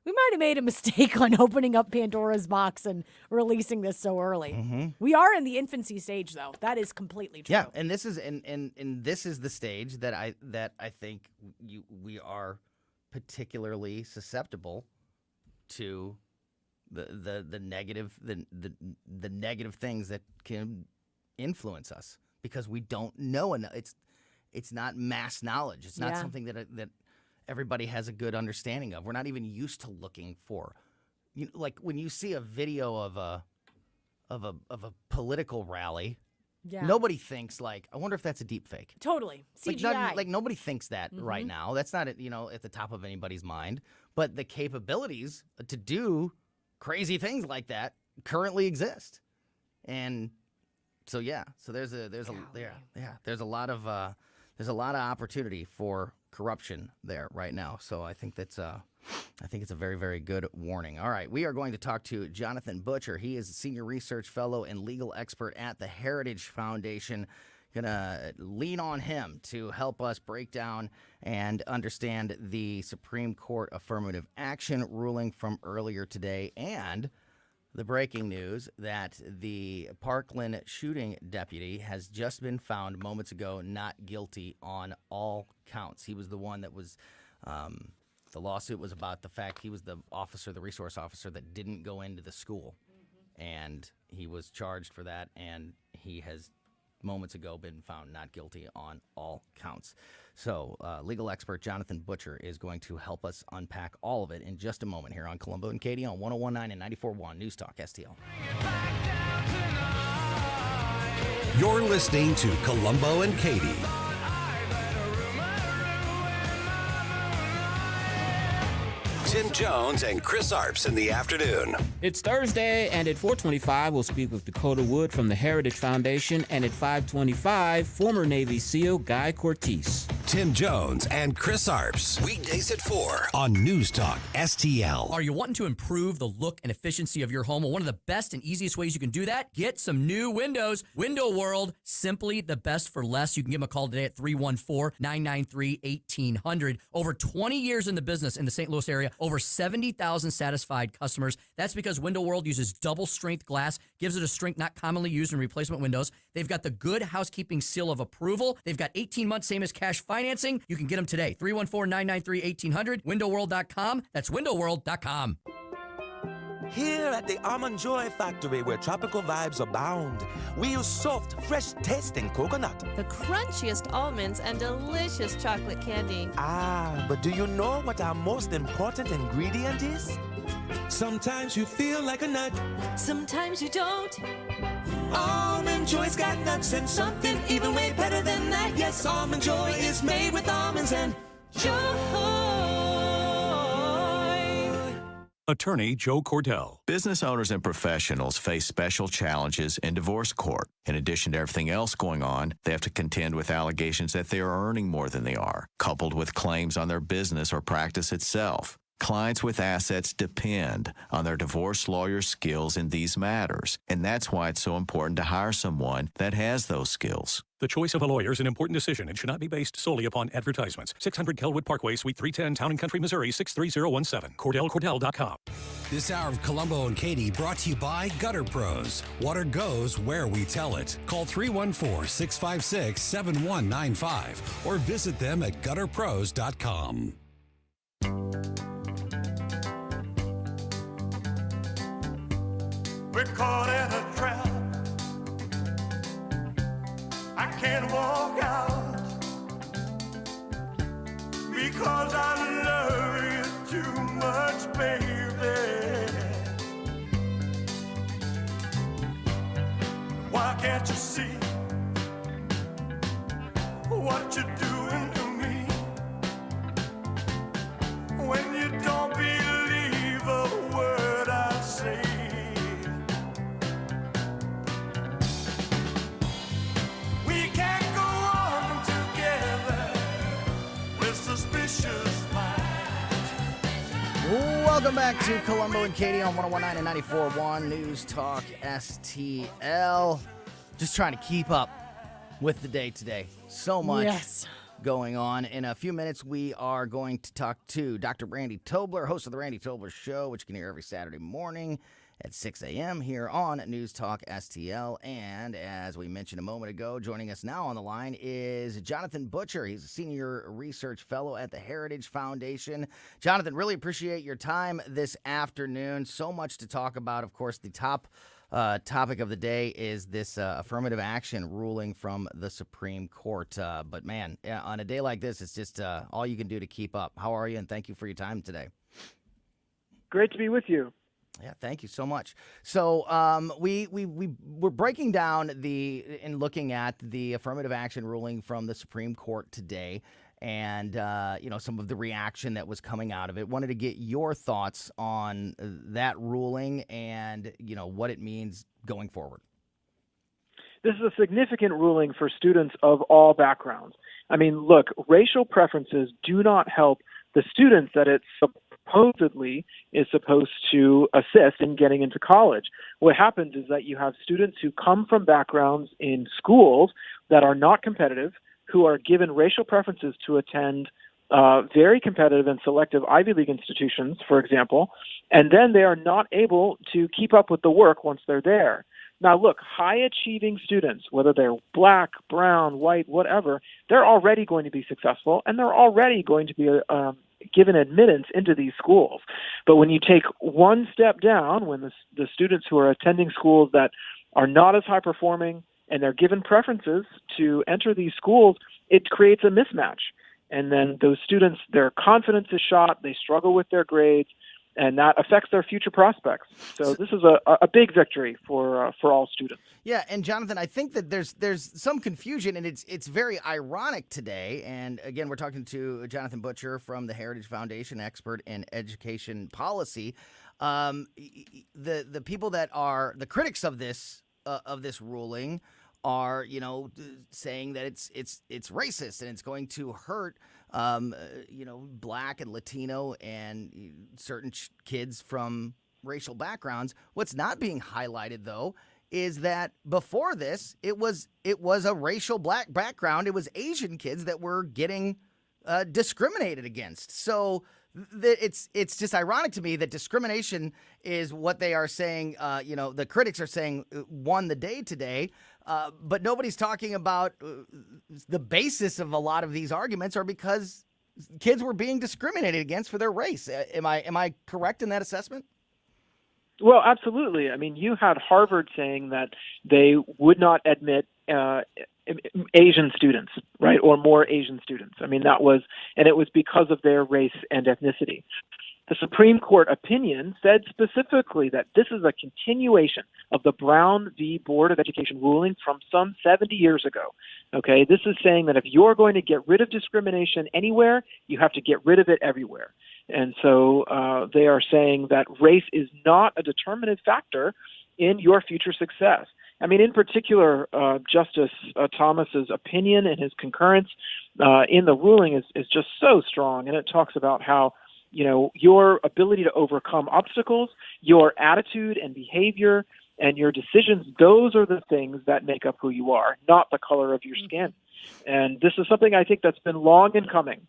we might have made a mistake on opening up Pandora's box and releasing this so early. Mm-hmm. We are in the infancy stage, though. That is completely true. Yeah, and this is and this is the stage that I think we are particularly susceptible to the negative the negative things that can influence us because we don't know enough. It's not mass knowledge. It's not something that everybody has a good understanding of. We're not even used to looking for, like when you see a video of a political rally, nobody thinks like, I wonder if that's a deep fake. Totally. CGI. Like nobody thinks that right now. That's not at the top of anybody's mind. But the capabilities to do crazy things like that currently exist, and so there's a lot of opportunity for corruption there right now. So I think it's a very, very good warning. All right, we are going to talk to Jonathan Butcher. He is a senior research fellow and legal expert at the Heritage Foundation. Gonna lean on him to help us break down and understand the Supreme Court affirmative action ruling from earlier today and the breaking news that the Parkland shooting deputy has just been found moments ago not guilty on all counts. He was the one that was, the lawsuit was about the fact he was the resource officer that didn't go into the school. And he was charged for that, and he has moments ago been found not guilty on all counts. So legal expert Jonathan Butcher is going to help us unpack all of it in just a moment here on Colombo and Katie on 101.9 and 94.1 News Talk STL. You're listening to Colombo and Katie. Tim Jones and Chris Arps in the afternoon. It's Thursday, and at 4:25, we'll speak with Dakota Wood from the Heritage Foundation, and at 5:25, former Navy SEAL Guy Cortese. Tim Jones and Chris Arps. Weekdays at 4 on News Talk STL. Are you wanting to improve the look and efficiency of your home? Well, one of the best and easiest ways you can do that, get some new windows. Window World, simply the best for less. You can give them a call today at 314-993-1800. Over 20 years in the business in the St. Louis area, over 70,000 satisfied customers. That's because Window World uses double strength glass, gives it a strength not commonly used in replacement windows. They've got the Good Housekeeping seal of approval. They've got 18 months, same as cash financing. You can get them today. 314-993-1800, windowworld.com. That's windowworld.com. Here at the Almond Joy Factory, where tropical vibes abound, we use soft, fresh-tasting coconut. The crunchiest almonds and delicious chocolate candy. Ah, but do you know what our most important ingredient is? Sometimes you feel like a nut. Sometimes you don't. Almond Joy's got nuts and something even way better than that. Yes, Almond Joy is made with almonds and joy. Attorney Joe Cordell. Business owners and professionals face special challenges in divorce court. In addition to everything else going on, they have to contend with allegations that they are earning more than they are, coupled with claims on their business or practice itself. Clients with assets depend on their divorce lawyer's skills in these matters, and that's why it's so important to hire someone that has those skills. The choice of a lawyer is an important decision and should not be based solely upon advertisements. 600 Kelwood Parkway, Suite 310, Town and Country, Missouri, 63017. CordellCordell.com. This hour of Colombo and Katie brought to you by Gutter Pros. Water goes where we tell it. Call 314-656-7195 or visit them at gutterpros.com. We're caught in a trap. I can't walk out because I love you too much, baby. Why can't you see what you're doing to me when you don't believe a word I say? Welcome back to Colombo and Katie on 101.9 and 94.1 News Talk STL. Just trying to keep up with the day today. So much going on. In a few minutes, we are going to talk to Dr. Randy Tobler, host of The Randy Tobler Show, which you can hear every Saturday morning at 6 a.m. here on News Talk STL. And as we mentioned a moment ago, joining us now on the line is Jonathan Butcher. He's a senior research fellow at the Heritage Foundation. Jonathan, really appreciate your time this afternoon. So much to talk about. Of course, the top topic of the day is this affirmative action ruling from the Supreme Court. But man, on a day like this, it's just all you can do to keep up. How are you? And thank you for your time today. Great to be with you. Yeah, thank you so much. So we're breaking down and looking at the affirmative action ruling from the Supreme Court today, and some of the reaction that was coming out of it. Wanted to get your thoughts on that ruling and what it means going forward. This is a significant ruling for students of all backgrounds. I mean, look, racial preferences do not help the students that it supposedly is supposed to assist in getting into college. What happens is that you have students who come from backgrounds in schools that are not competitive, who are given racial preferences to attend very competitive and selective Ivy League institutions, for example, and then they are not able to keep up with the work once they're there. Now, look, high-achieving students, whether they're black, brown, white, whatever, they're already going to be successful, and they're already going to be given admittance into these schools. But when you take one step down, when the students who are attending schools that are not as high-performing and they're given preferences to enter these schools, it creates a mismatch. And then those students, their confidence is shot, they struggle with their grades, and that affects their future prospects. So this is a big victory for all students. Yeah, and Jonathan, I think that there's some confusion, and it's very ironic today. And again, we're talking to Jonathan Butcher from the Heritage Foundation, expert in education policy. The people that are the critics of this ruling are saying that it's racist and it's going to hurt black and Latino and certain kids from racial backgrounds. What's not being highlighted, though, is that before this, it was a racial black background. It was Asian kids that were getting discriminated against. So it's just ironic to me that discrimination is what they are saying. The critics are saying won the day today. But nobody's talking about the basis of a lot of these arguments are because kids were being discriminated against for their race. Am I correct in that assessment? Well, absolutely. I mean, you had Harvard saying that they would not admit Asian students, right, or more Asian students. I mean, and it was because of their race and ethnicity. the Supreme Court opinion said specifically that this is a continuation of the Brown v. Board of Education ruling from some 70 years ago. Okay, this is saying that if you're going to get rid of discrimination anywhere, you have to get rid of it everywhere. And so they are saying that race is not a determinative factor in your future success. I mean, in particular, Justice Thomas's opinion and his concurrence in the ruling is just so strong, and it talks about how, you know, your ability to overcome obstacles, your attitude and behavior, and your decisions, those are the things that make up who you are, not the color of your skin. And this is something I think that's been long in coming.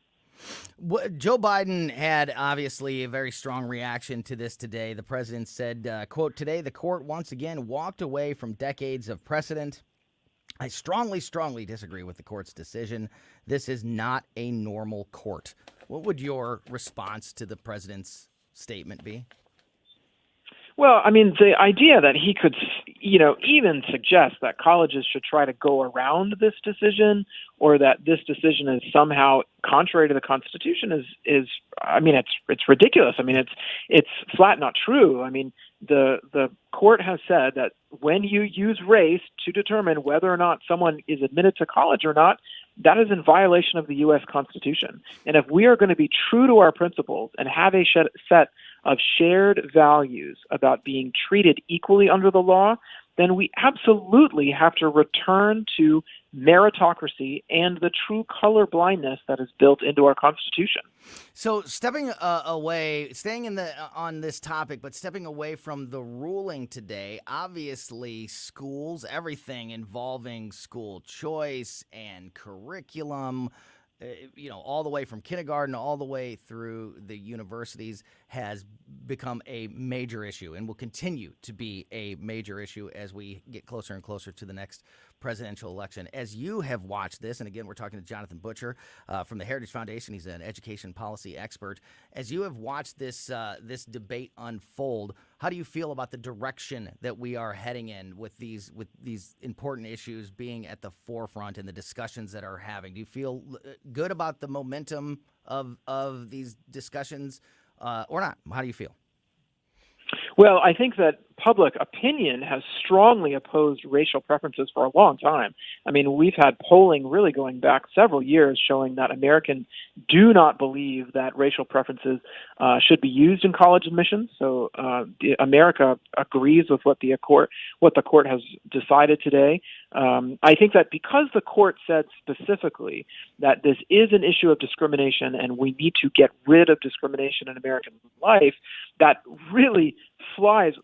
Joe Biden had obviously a very strong reaction to this today. The president said, quote, "Today the court once again walked away from decades of precedent. I strongly, strongly disagree with the court's decision. This is not a normal court." What would your response to the president's statement be? Well, I mean, the idea that he could, you know, even suggest that colleges should try to go around this decision, or that this decision is somehow contrary to the Constitution is I mean, it's ridiculous. I mean, it's flat not true. I mean, the court has said that when you use race to determine whether or not someone is admitted to college or not, that is in violation of the U.S. Constitution. And if we are going to be true to our principles and have a set of shared values about being treated equally under the law, then we absolutely have to return to meritocracy and the true color blindness that is built into our Constitution. So stepping away, staying on this topic, but stepping away from the ruling today, obviously schools, everything involving school choice and curriculum, you know, all the way from kindergarten all the way through the universities has become a major issue and will continue to be a major issue as we get closer and closer to the next presidential election. As you have watched this, and again, we're talking to Jonathan Butcher from the Heritage Foundation. He's an education policy expert. As you have watched this debate unfold, how do you feel about the direction that we are heading in with these important issues being at the forefront and the discussions that are having? Do you feel good about the momentum of these discussions or not? How do you feel? Well, I think that public opinion has strongly opposed racial preferences for a long time. I mean, we've had polling really going back several years showing that Americans do not believe that racial preferences should be used in college admissions. So America agrees with what the court has decided today. I think that because the court said specifically that this is an issue of discrimination and we need to get rid of discrimination in American life, that really flies,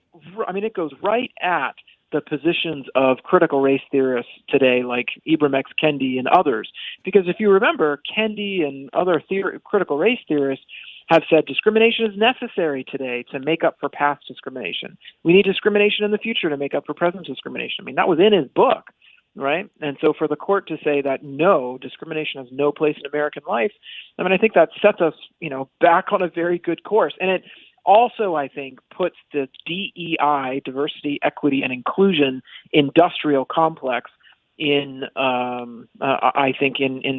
I mean, it goes right at the positions of critical race theorists today, like Ibram X. Kendi and others. Because if you remember, Kendi and other critical race theorists have said discrimination is necessary today to make up for past discrimination. We need discrimination in the future to make up for present discrimination. I mean, that was in his book, right? And so for the court to say that no, discrimination has no place in American life, I mean, I think that sets us, you know, back on a very good course. And it also, I think, puts the DEI, diversity, equity, and inclusion industrial complex in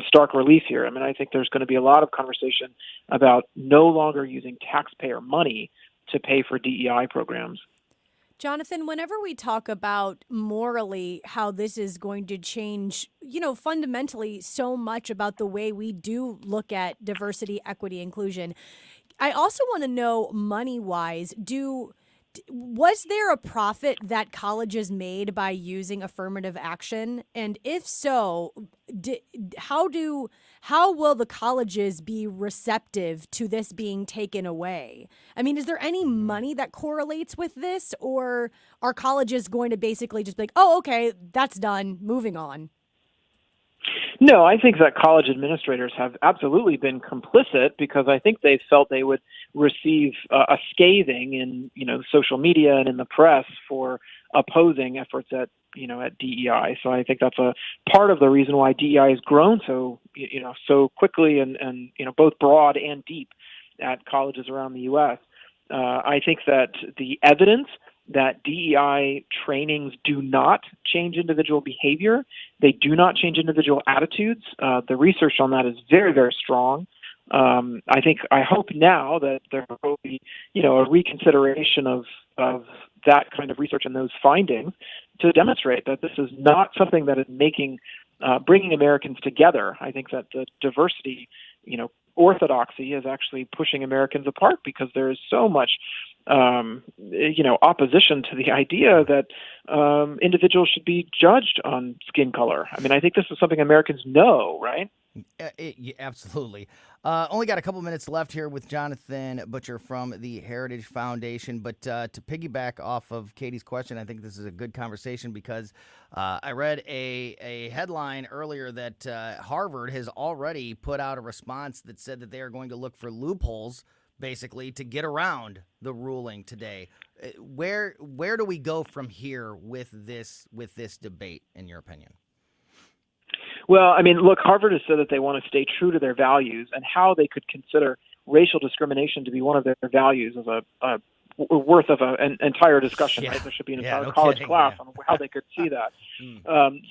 stark relief here. I mean, I think there's going to be a lot of conversation about no longer using taxpayer money to pay for DEI programs. Jonathan, whenever we talk about morally how this is going to change, you know, fundamentally so much about the way we do look at diversity, equity, inclusion, I also want to know money-wise, was there a profit that colleges made by using affirmative action? And if so, how will the colleges be receptive to this being taken away? I mean, is there any money that correlates with this, or are colleges going to basically just be like, oh, okay, that's done, moving on? No, I think that college administrators have absolutely been complicit because I think they felt they would receive a scathing in, you know, social media and in the press for opposing efforts at DEI. So I think that's a part of the reason why DEI has grown so quickly and both broad and deep at colleges around the U.S. I think that the evidence that DEI trainings do not change individual behavior. They do not change individual attitudes. The research on that is very, very strong. I hope now that there will be, a reconsideration of that kind of research and those findings to demonstrate that this is not something that is bringing Americans together. I think that the diversity, orthodoxy is actually pushing Americans apart because there is so much, opposition to the idea that individuals should be judged on skin color. I mean, I think this is something Americans know, right? Absolutely. Only got a couple minutes left here with Jonathan Butcher from the Heritage Foundation. But to piggyback off of Katie's question, I think this is a good conversation because I read a headline earlier that Harvard has already put out a response that said that they are going to look for loopholes, basically, to get around the ruling today. Where do we go from here with this debate, in your opinion? Well, I mean, look, Harvard has said that they want to stay true to their values, and how they could consider racial discrimination to be one of their values is a worth of an entire discussion. Right? There should be an entire college class on how they could see that.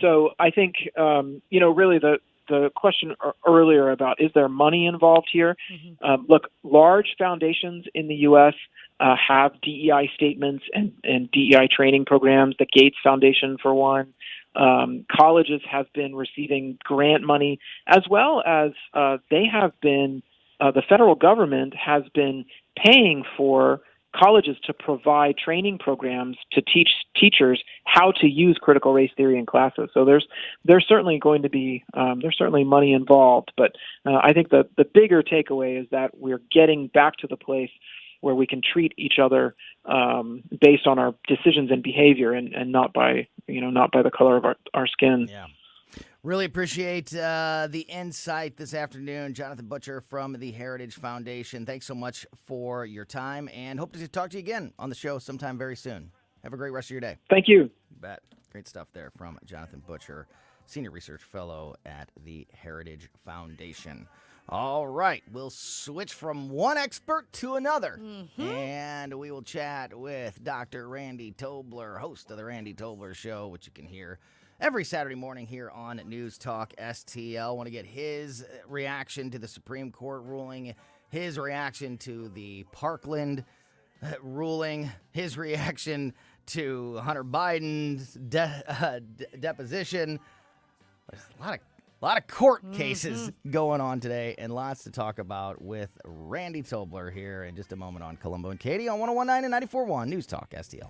So I think, really the question earlier about is there money involved here? Look, large foundations in the U.S. Have DEI statements and DEI training programs. The Gates Foundation, for one. Colleges have been receiving grant money, as well as they have been, the federal government has been paying for colleges to provide training programs to teach teachers how to use critical race theory in classes. So there's certainly going to be, there's certainly money involved. But I think the bigger takeaway is that we're getting back to the place where we can treat each other based on our decisions and behavior, and not by the color of our skin. Yeah. Really appreciate the insight this afternoon. Jonathan Butcher from the Heritage Foundation. Thanks so much for your time, and hope to talk to you again on the show sometime very soon. Have a great rest of your day. Thank you. You bet. Great stuff there from Jonathan Butcher, Senior Research Fellow at the Heritage Foundation. All right, we'll switch from one expert to another, and we will chat with Dr. Randy Tobler, host of the Randy Tobler Show, which you can hear every Saturday morning here on News Talk STL. Want to get his reaction to the Supreme Court ruling, his reaction to the Parkland ruling, his reaction to Hunter Biden's deposition. There's a lot of court cases going on today, and lots to talk about with Randy Tobler here in just a moment on Colombo and Katie on 101.9 and 94.1 News Talk STL.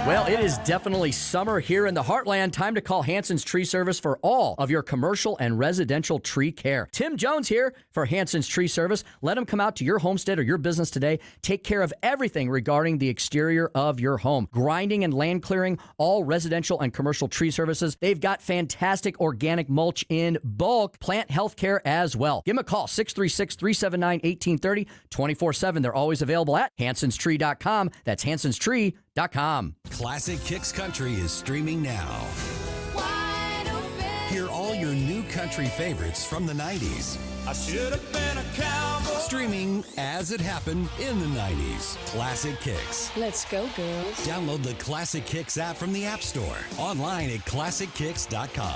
Well, it is definitely summer here in the Heartland. Time to call Hanson's Tree Service for all of your commercial and residential tree care. Tim Jones here for Hanson's Tree Service. Let him come out to your homestead or your business today. Take care of everything regarding the exterior of your home. Grinding and land clearing, all residential and commercial tree services. They've got fantastic organic mulch in bulk. Plant health care as well. Give them a call, 636-379-1830, 24/7. They're always available at hansonstree.com. That's hansonstree.com. Classic Kicks Country is streaming now. Hear all your new country favorites from the 90s. I should have been a cowboy. Streaming as it happened in the 90s. Classic Kicks. Let's go, girls. Download the Classic Kicks app from the App Store. Online at ClassicKicks.com.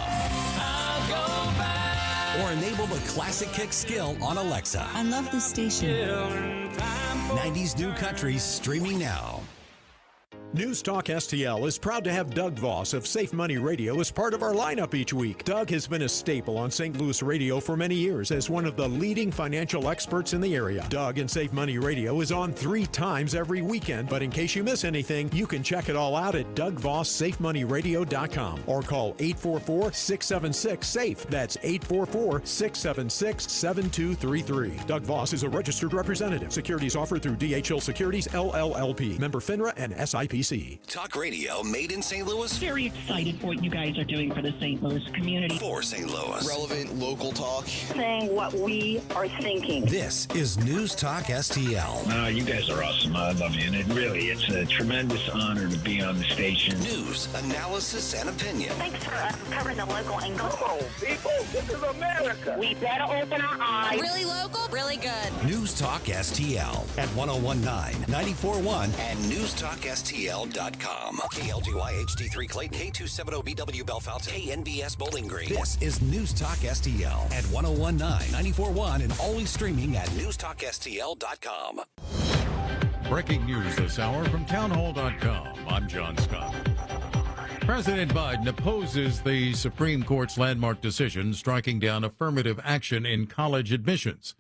I'll go back. Or enable the Classic Kicks skill on Alexa. I love this station. 90s New Country streaming now. News Talk STL is proud to have Doug Voss of Safe Money Radio as part of our lineup each week. Doug has been a staple on St. Louis radio for many years as one of the leading financial experts in the area. Doug and Safe Money Radio is on 3 times every weekend, but in case you miss anything, you can check it all out at DougVossSafeMoneyRadio.com or call 844-676-SAFE. That's 844-676-7233. Doug Voss is a registered representative. Securities offered through DHL Securities, LLLP. Member FINRA and SIPC. Talk radio made in St. Louis. Very excited for what you guys are doing for the St. Louis community. For St. Louis. Relevant local talk. Saying what we are thinking. This is News Talk STL. You guys are awesome. I love you. And it's a tremendous honor to be on the station. News, analysis, and opinion. Thanks for covering the local angle. Come on, people. This is America. We better open our eyes. Really local, really good. News Talk STL at 101.9, 94.1, and newstalkstl.com. TalkStL.com. KLGY HD3 Clayton, K270BW Bellefonte, KNBS Bowling Green. This is News Talk STL at 1019, 94.1, and always streaming at NewsTalkSTL.com. Breaking news this hour from townhall.com. I'm John Scott. President Biden opposes the Supreme Court's landmark decision striking down affirmative action in college admissions.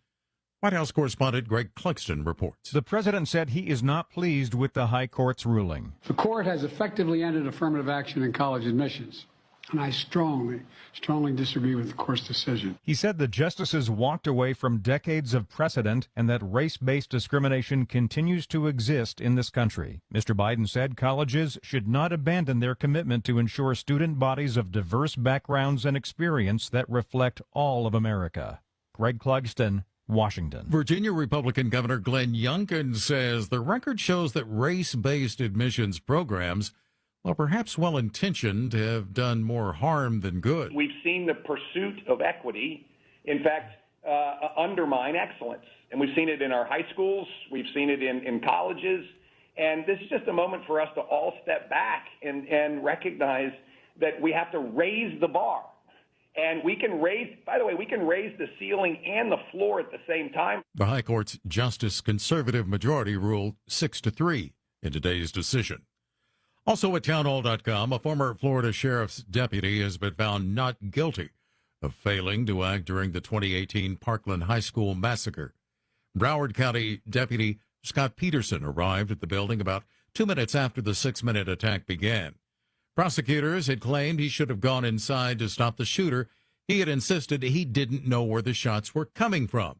White House correspondent Greg Clugston reports. The president said he is not pleased with the high court's ruling. The court has effectively ended affirmative action in college admissions, and I strongly disagree with the court's decision. He said the justices walked away from decades of precedent and that race-based discrimination continues to exist in this country. Mr. Biden said colleges should not abandon their commitment to ensure student bodies of diverse backgrounds and experience that reflect all of America. Greg Clugston, Washington. Virginia Republican Governor Glenn Youngkin says the record shows that race-based admissions programs, while perhaps well-intentioned, have done more harm than good. We've seen the pursuit of equity, in fact, undermine excellence. And we've seen it in our high schools. We've seen it in colleges. And this is just a moment for us to all step back and recognize that we have to raise the bar. And we can raise, by the way, we can raise the ceiling and the floor at the same time. The High Court's Justice Conservative majority ruled 6-3 in today's decision. Also at townhall.com, a former Florida sheriff's deputy has been found not guilty of failing to act during the 2018 Parkland High School massacre. Broward County Deputy Scott Peterson arrived at the building about 2 minutes after the 6-minute attack began. Prosecutors had claimed he should have gone inside to stop the shooter. He had insisted he didn't know where the shots were coming from.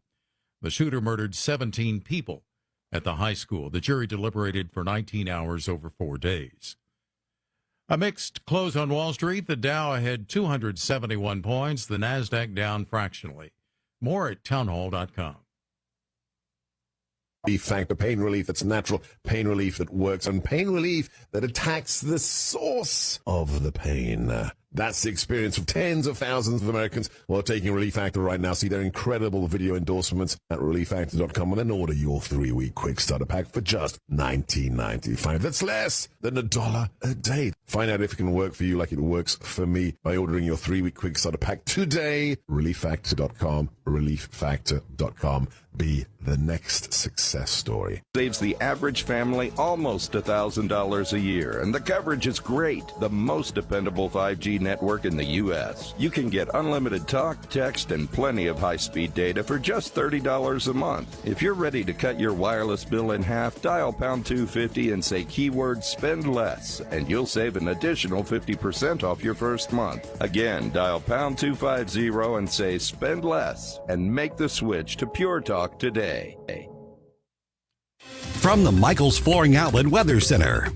The shooter murdered 17 people at the high school. The jury deliberated for 19 hours over 4 days. A mixed close on Wall Street. The Dow had 271 points. The Nasdaq down fractionally. More at townhall.com. Relief Factor, pain relief that's natural, pain relief that works, and pain relief that attacks the source of the pain. That's the experience of tens of thousands of Americans who are taking Relief Factor right now. See their incredible video endorsements at relieffactor.com and then order your 3-week quick starter pack for just $19.95. That's less than $1 a day. Find out if it can work for you like it works for me by ordering your 3-week quick starter pack today. relieffactor.com, relieffactor.com. Be the next success story. Saves the average family almost $1,000 a year, and the coverage is great. The most dependable 5G network in the U.S. You can get unlimited talk, text, and plenty of high-speed data for just $30 a month. If you're ready to cut your wireless bill in half, dial pound 250 and say keyword spend less, and you'll save an additional 50% off your first month. Again, dial pound 250 and say spend less, and make the switch to Pure Talk today. From the Michaels Flooring Outlet Weather Center.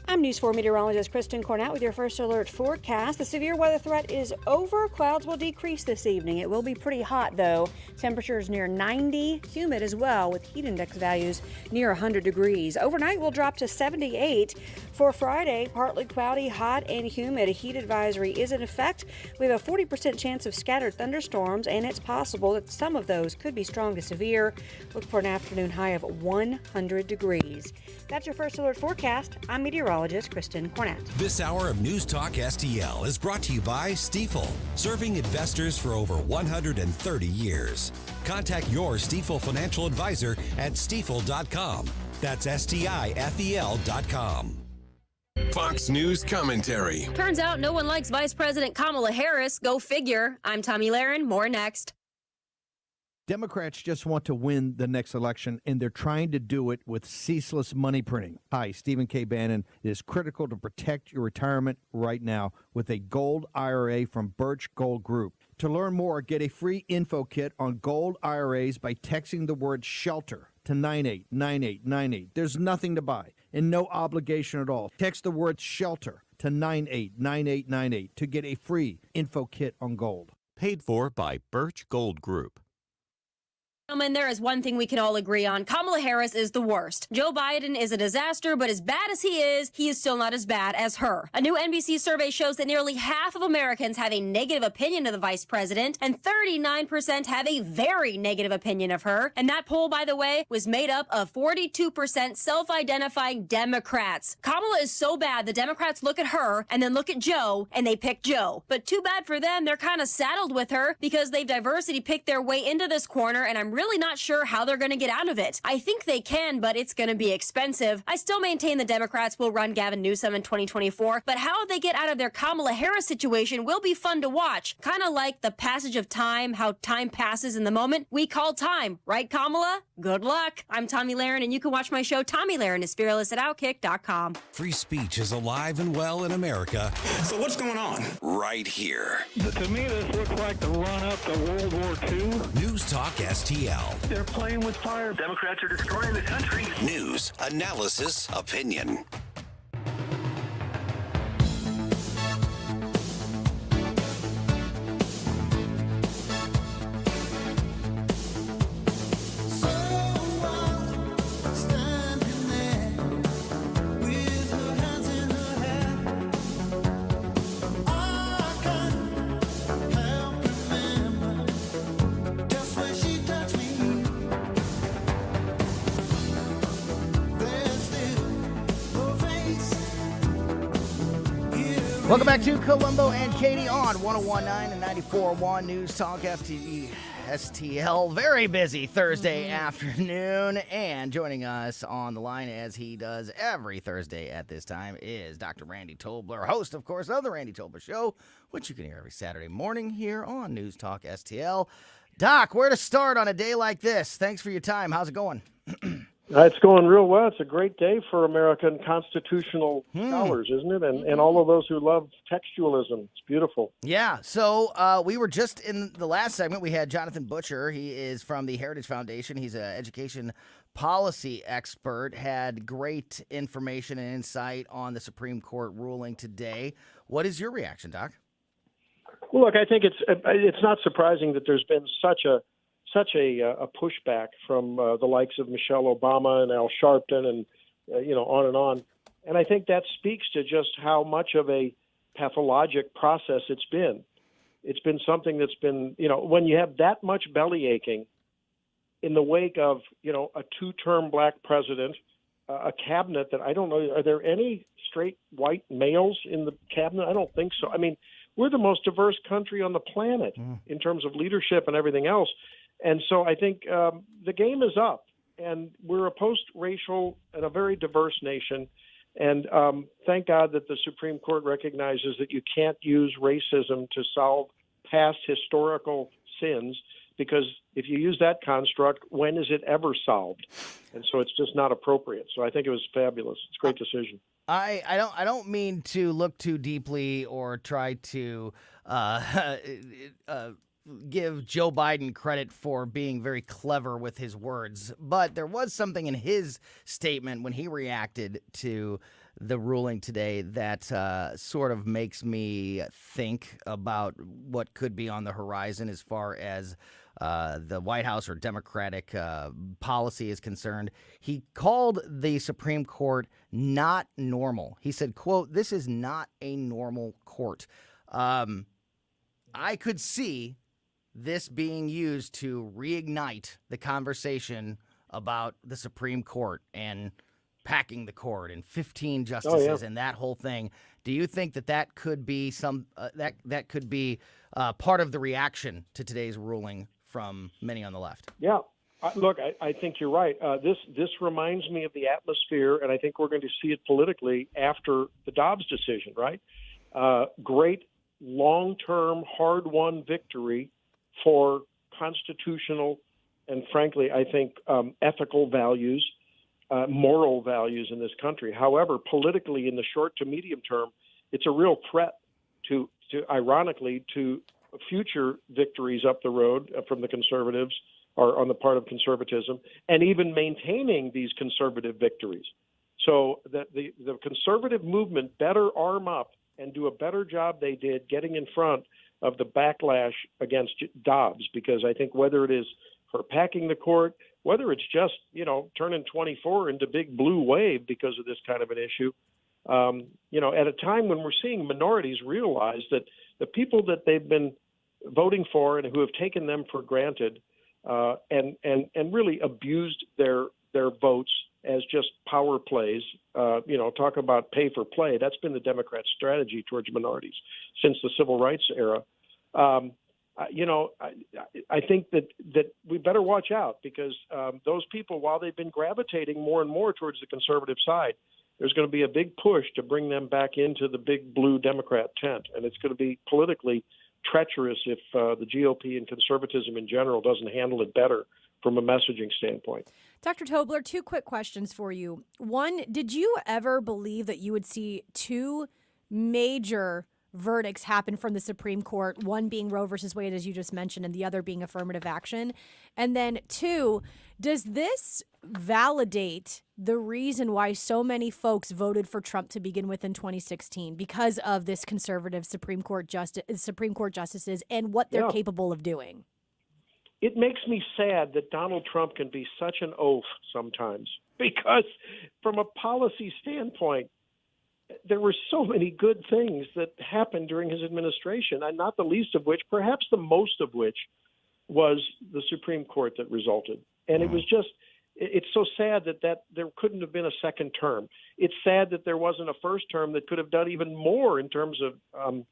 I'm News 4 meteorologist Kristen Cornett with your first alert forecast. The severe weather threat is over. Clouds will decrease this evening. It will be pretty hot, though. Temperatures near 90, humid as well, with heat index values near 100 degrees. Overnight will drop to 78. For Friday, partly cloudy, hot, and humid. A heat advisory is in effect. We have a 40% chance of scattered thunderstorms, and it's possible that some of those could be strong to severe. Look for an afternoon high of 100 degrees. That's your first alert forecast. I'm meteorologist Kristen Cornett. This hour of News Talk STL is brought to you by Stifel, serving investors for over 130 years. Contact your Stifel financial advisor at stifel.com. That's STIFEL.com. Fox News commentary. Turns out no one likes Vice President Kamala Harris. Go figure. I'm Tommy Lahren. More next. Democrats just want to win the next election, and they're trying to do it with ceaseless money printing. Hi, Stephen K. Bannon. It is critical to protect your retirement right now with a gold IRA from Birch Gold Group. To learn more, get a free info kit on gold IRAs by texting the word SHELTER to 989898. There's nothing to buy and no obligation at all. Text the word SHELTER to 989898 to get a free info kit on gold. Paid for by Birch Gold Group. Gentlemen, there is one thing we can all agree on. Kamala Harris is the worst. Joe Biden is a disaster, but as bad as he is still not as bad as her. A new NBC survey shows that nearly half of Americans have a negative opinion of the vice president, and 39% have a very negative opinion of her. And that poll, by the way, was made up of 42% self-identifying Democrats. Kamala is so bad, the Democrats look at her and then look at Joe, and they pick Joe. But too bad for them, they're kind of saddled with her because they've diversity picked their way into this corner, and I'm really not sure how they're going to get out of it. I think they can, but it's going to be expensive. I still maintain the Democrats will run Gavin Newsom in 2024, but how they get out of their Kamala Harris situation will be fun to watch. Kind of like the passage of time, how time passes in the moment we call time. Right, Kamala? Good luck. I'm Tommy Lahren, and you can watch my show, Tommy Lahren is Fearless at Outkick.com. Free speech is alive and well in America. So what's going on? Right here. To me, this looks like the run-up to World War II. News Talk STL. They're playing with fire. Democrats are destroying the country. News, analysis, opinion. Welcome back to Colombo and Katie on 101.9 and 94.1 News Talk STL. Very busy Thursday afternoon. And joining us on the line, as he does every Thursday at this time, is Dr. Randy Tobler, host, of course, of The Randy Tobler Show, which you can hear every Saturday morning here on News Talk STL. Doc, where to start on a day like this? Thanks for your time. How's it going? It's going real well. It's a great day for American constitutional scholars, isn't it? And all of those who love textualism. It's beautiful. Yeah. So we were just in the last segment. We had Jonathan Butcher. He is from the Heritage Foundation. He's an education policy expert. Had great information and insight on the Supreme Court ruling today. What is your reaction, Doc? Well, look, I think it's not surprising that there's been such a pushback from the likes of Michelle Obama and Al Sharpton and, on and on. And I think that speaks to just how much of a pathologic process it's been. It's been something that's been, when you have that much belly aching in the wake of, a two-term black president, a cabinet that I don't know, are there any straight white males in the cabinet? I don't think so. I mean, we're the most diverse country on the planet in terms of leadership and everything else. And so I think the game is up, and we're a post-racial and a very diverse nation. And thank God that the Supreme Court recognizes that you can't use racism to solve past historical sins, because if you use that construct, when is it ever solved? And so it's just not appropriate. So I think it was fabulous. It's a great decision. I don't mean to look too deeply or try to give Joe Biden credit for being very clever with his words, but there was something in his statement when he reacted to the ruling today that sort of makes me think about what could be on the horizon as far as the White House or Democratic policy is concerned. He called the Supreme Court not normal. He said, quote, "This is not a normal court." I could see this being used to reignite the conversation about the Supreme Court and packing the court and 15 justices and that whole thing. Do you think that could be that could be part of the reaction to today's ruling from many on the left? Yeah. Look, I think you're right. This reminds me of the atmosphere, and I think we're going to see it politically after the Dobbs decision, right? Great long-term, hard-won victory for constitutional and, frankly, I think ethical values, moral values in this country. However, politically, in the short to medium term, it's a real threat to ironically, to future victories up the road from the conservatives or on the part of conservatism, and even maintaining these conservative victories. So that the conservative movement better arm up and do a better job they did getting in front of the backlash against Dobbs, because I think whether it is her packing the court, whether it's just, turning 24 into big blue wave because of this kind of an issue. At a time when we're seeing minorities realize that the people that they've been voting for and who have taken them for granted and really abused their votes as just power plays, talk about pay for play. That's been the Democrats' strategy towards minorities since the civil rights era. I think that we better watch out because those people, while they've been gravitating more and more towards the conservative side, there's going to be a big push to bring them back into the big blue Democrat tent. And it's going to be politically treacherous if the GOP and conservatism in general doesn't handle it better from a messaging standpoint. Dr. Tobler, two quick questions for you. One, did you ever believe that you would see two major verdicts happen from the Supreme Court, one being Roe versus Wade, as you just mentioned, and the other being affirmative action? And then two, does this validate the reason why so many folks voted for Trump to begin with in 2016 because of this conservative Supreme Court justices and what they're capable of doing? It makes me sad that Donald Trump can be such an oaf sometimes because from a policy standpoint, there were so many good things that happened during his administration, and not the least of which, perhaps the most of which, was the Supreme Court that resulted. And it was just, it's so sad that there couldn't have been a second term. It's sad that there wasn't a first term that could have done even more in terms of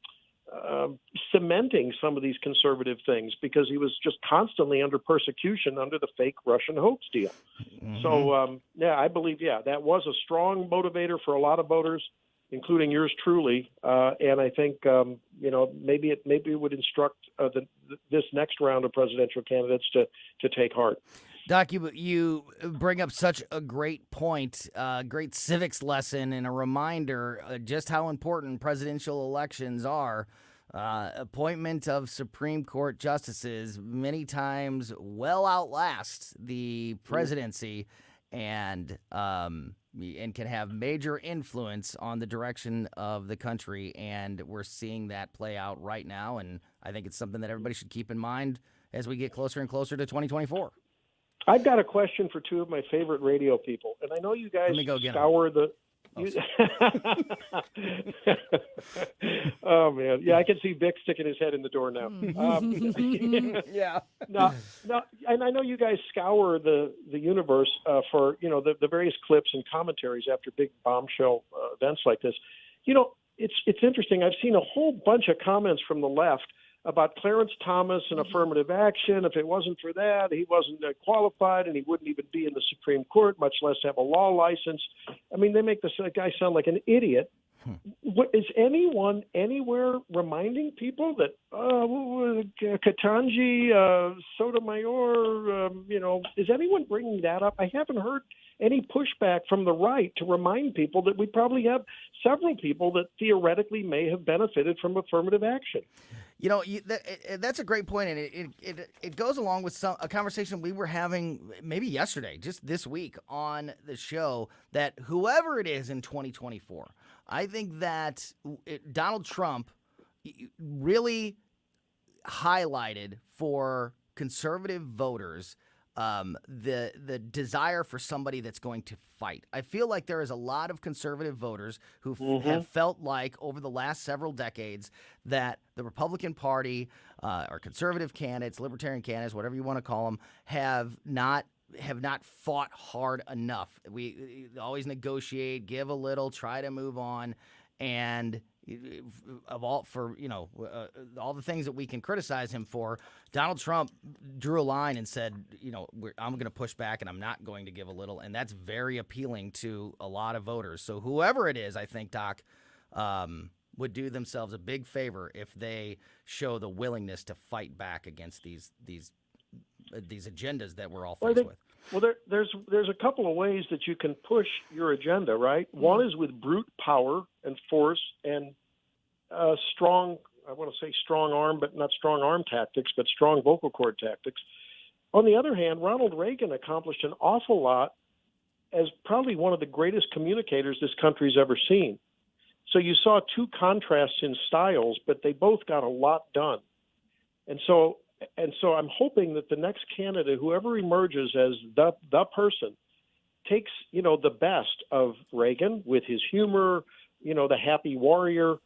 cementing some of these conservative things, because he was just constantly under persecution under the fake Russian hoax deal. Mm-hmm. So, I believe, that was a strong motivator for a lot of voters, including yours truly. And I think, maybe it would instruct this next round of presidential candidates to take heart. Doc, you bring up such a great point, great civics lesson, and a reminder just how important presidential elections are. Appointment of Supreme Court justices many times well outlast the presidency and can have major influence on the direction of the country. And we're seeing that play out right now. And I think it's something that everybody should keep in mind as we get closer and closer to 2024. I've got a question for two of my favorite radio people, and I know you guys scour the. Oh man, I can see Vic sticking his head in the door now. Yeah. No, and I know you guys scour the universe for the various clips and commentaries after big bombshell events like this. It's interesting. I've seen a whole bunch of comments from the left about Clarence Thomas and affirmative action. If it wasn't for that, he wasn't qualified, and he wouldn't even be in the Supreme Court, much less have a law license. I mean, they make this guy sound like an idiot. What, is anyone anywhere reminding people that Ketanji, Sotomayor, is anyone bringing that up? I haven't heard any pushback from the right to remind people that we probably have several people that theoretically may have benefited from affirmative action. That's a great point, and it goes along with a conversation we were having maybe yesterday, just this week on the show, that whoever it is in 2024, I think that Donald Trump really highlighted for conservative voters the desire for somebody that's going to fight. I feel like there is a lot of conservative voters who have felt like over the last several decades that the Republican Party or conservative candidates, libertarian candidates, whatever you want to call them, have not fought hard enough. We always negotiate, give a little, try to move on, and all the things that we can criticize him for, Donald Trump drew a line and said, I'm going to push back and I'm not going to give a little, and that's very appealing to a lot of voters. So whoever it is, I think, Doc, would do themselves a big favor if they show the willingness to fight back against these agendas that we're all faced with. Well, there's a couple of ways that you can push your agenda, right? One is with brute power and force and strong arm, but not strong arm tactics, but strong vocal cord tactics. On the other hand, Ronald Reagan accomplished an awful lot as probably one of the greatest communicators this country's ever seen. So you saw two contrasts in styles, but they both got a lot done. And so And so I'm hoping that the next candidate, whoever emerges as the person, takes, the best of Reagan with his humor, the happy warrior,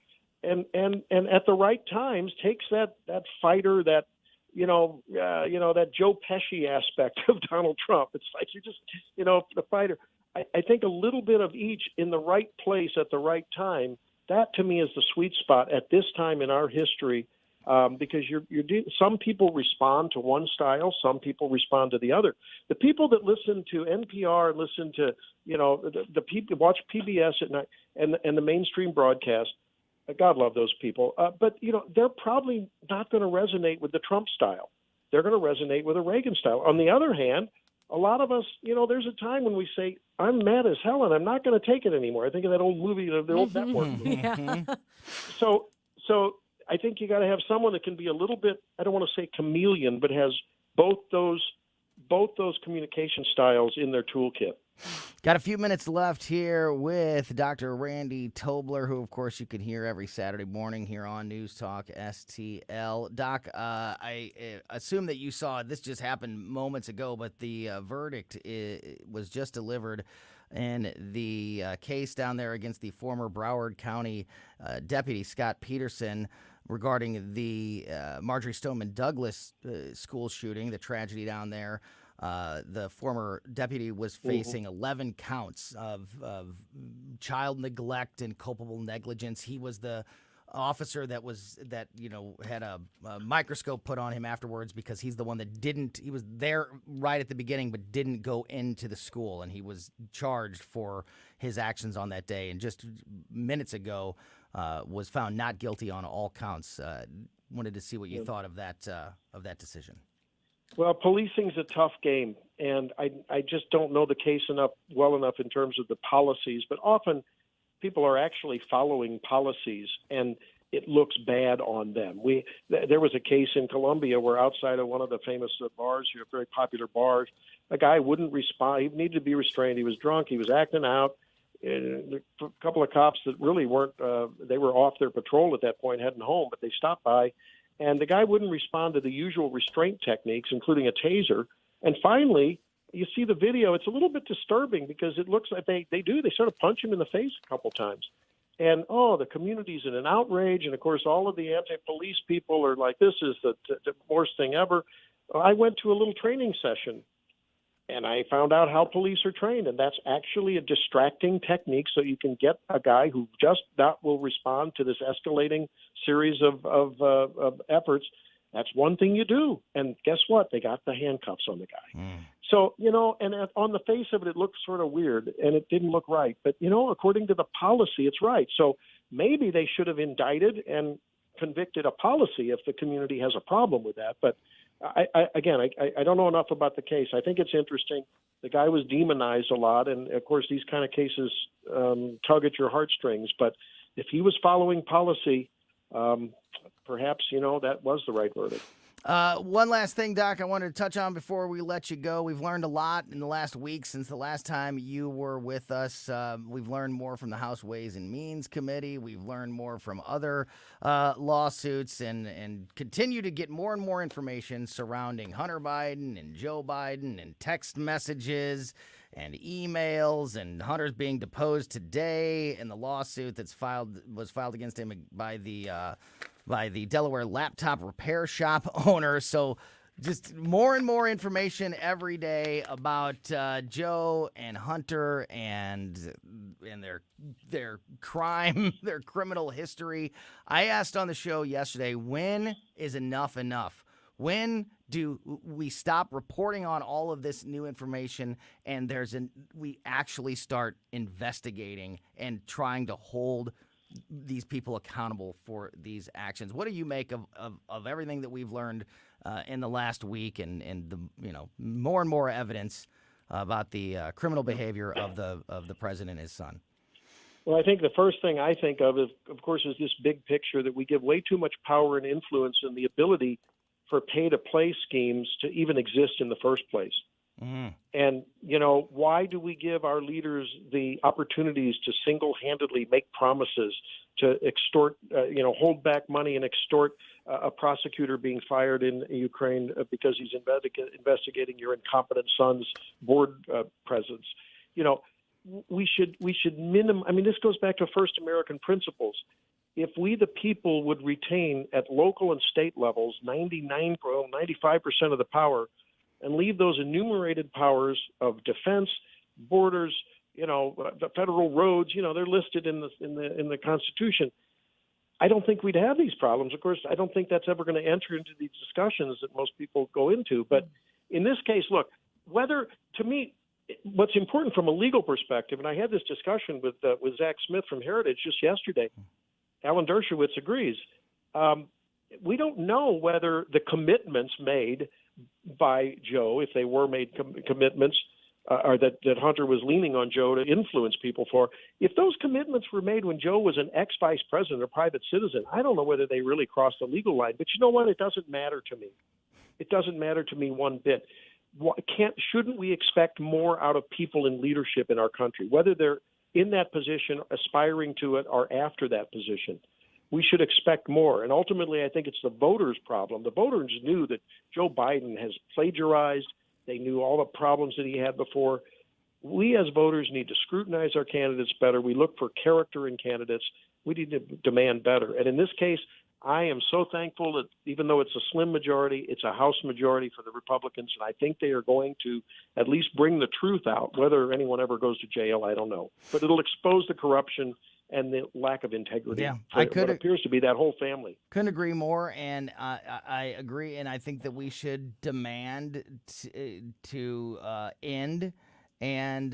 and at the right times takes that fighter, that that Joe Pesci aspect of Donald Trump. It's like you just, the fighter. I think a little bit of each in the right place at the right time. That to me is the sweet spot at this time in our history, because some people respond to one style, some people respond to the other. The people that listen to NPR and listen to the people watch PBS at night and the mainstream broadcast. God love those people. But, they're probably not going to resonate with the Trump style. They're going to resonate with a Reagan style. On the other hand, a lot of us, there's a time when we say, I'm mad as hell and I'm not going to take it anymore. I think of that old movie, the old network movie. Yeah. So I think you got to have someone that can be a little bit, I don't want to say chameleon, but has both those communication styles in their toolkit. Got a few minutes left here with Dr. Randy Tobler, who, of course, you can hear every Saturday morning here on News Talk STL. Doc, I assume that you saw this just happened moments ago, but the verdict was just delivered in the case down there against the former Broward County Deputy Scott Peterson regarding the Marjorie Stoneman Douglas school shooting, the tragedy down there. The former deputy was facing 11 counts of child neglect and culpable negligence. He was the officer that had a microscope put on him afterwards because he's the one that he was there right at the beginning but didn't go into the school, and he was charged for his actions on that day. And just minutes ago was found not guilty on all counts. Wanted to see what you thought of that decision. Well, policing's a tough game, and I just don't know the case well enough in terms of the policies, but often people are actually following policies, and it looks bad on them. There was a case in Colombia where outside of one of the famous bars, very popular bars, a guy wouldn't respond. He needed to be restrained. He was drunk. He was acting out. A couple of cops that really weren't, they were off their patrol at that point, heading home, but they stopped by. And the guy wouldn't respond to the usual restraint techniques, including a taser. And finally, you see the video. It's a little bit disturbing because it looks like they sort of punch him in the face a couple times. And, the community's in an outrage. And, of course, all of the anti-police people are like, this is the worst thing ever. I went to a little training session, and I found out how police are trained. And that's actually a distracting technique so you can get a guy who just will respond to this escalating series of efforts. That's one thing you do. And guess what? They got the handcuffs on the guy. So, and on the face of it, it looked sort of weird and it didn't look right. But, according to the policy, it's right. So maybe they should have indicted and convicted a policy if the community has a problem with that. But I don't know enough about the case. I think it's interesting. The guy was demonized a lot. And, of course, these kind of cases tug at your heartstrings. But if he was following policy, perhaps, that was the right verdict. One last thing, Doc, I wanted to touch on before we let you go. We've learned a lot in the last week since the last time you were with us. We've learned more from the House Ways and Means Committee. We've learned more from other lawsuits and continue to get more and more information surrounding Hunter Biden and Joe Biden and text messages and emails, and Hunter's being deposed today in the lawsuit was filed against him by the Delaware laptop repair shop owner. So just more and more information every day about Joe and Hunter and their crime, their criminal history. I asked on the show yesterday, when is enough enough? When do we stop reporting on all of this new information and we actually start investigating and trying to hold these people accountable for these actions? What do you make of everything that we've learned in the last week and the more and more evidence about the criminal behavior of the president and his son? Well, I think the first thing I think of course, is this big picture that we give way too much power and influence and the ability for pay-to-play schemes to even exist in the first place. And, why do we give our leaders the opportunities to single-handedly make promises, to extort, hold back money and extort a prosecutor being fired in Ukraine because he's investigating your incompetent son's board presence? We should minimum. I mean, this goes back to first American principles. If we, the people, would retain at local and state levels 95% of the power, and leave those enumerated powers of defense, borders, the federal roads, they're listed in the Constitution. I don't think we'd have these problems. Of course, I don't think that's ever going to enter into these discussions that most people go into. But in this case, look, to me, what's important from a legal perspective, and I had this discussion with Zach Smith from Heritage just yesterday. Alan Dershowitz agrees. We don't know whether the commitments made by Joe, if they were made commitments, or that Hunter was leaning on Joe to influence people for, if those commitments were made when Joe was an ex-vice president or private citizen, I don't know whether they really crossed the legal line. But you know what? It doesn't matter to me. It doesn't matter to me one bit. Shouldn't we expect more out of people in leadership in our country, whether they're in that position, aspiring to it, or after that position? We should expect more. And ultimately, I think it's the voters' problem. The voters knew that Joe Biden has plagiarized. They knew all the problems that he had before. We as voters need to scrutinize our candidates better. We look for character in candidates. We need to demand better. And in this case, I am so thankful that even though it's a slim majority, it's a House majority for the Republicans, and I think they are going to at least bring the truth out. Whether anyone ever goes to jail, I don't know. But it'll expose the corruption and the lack of integrity for what appears to be that whole family. Couldn't agree more, and I agree, and I think that we should demand to end and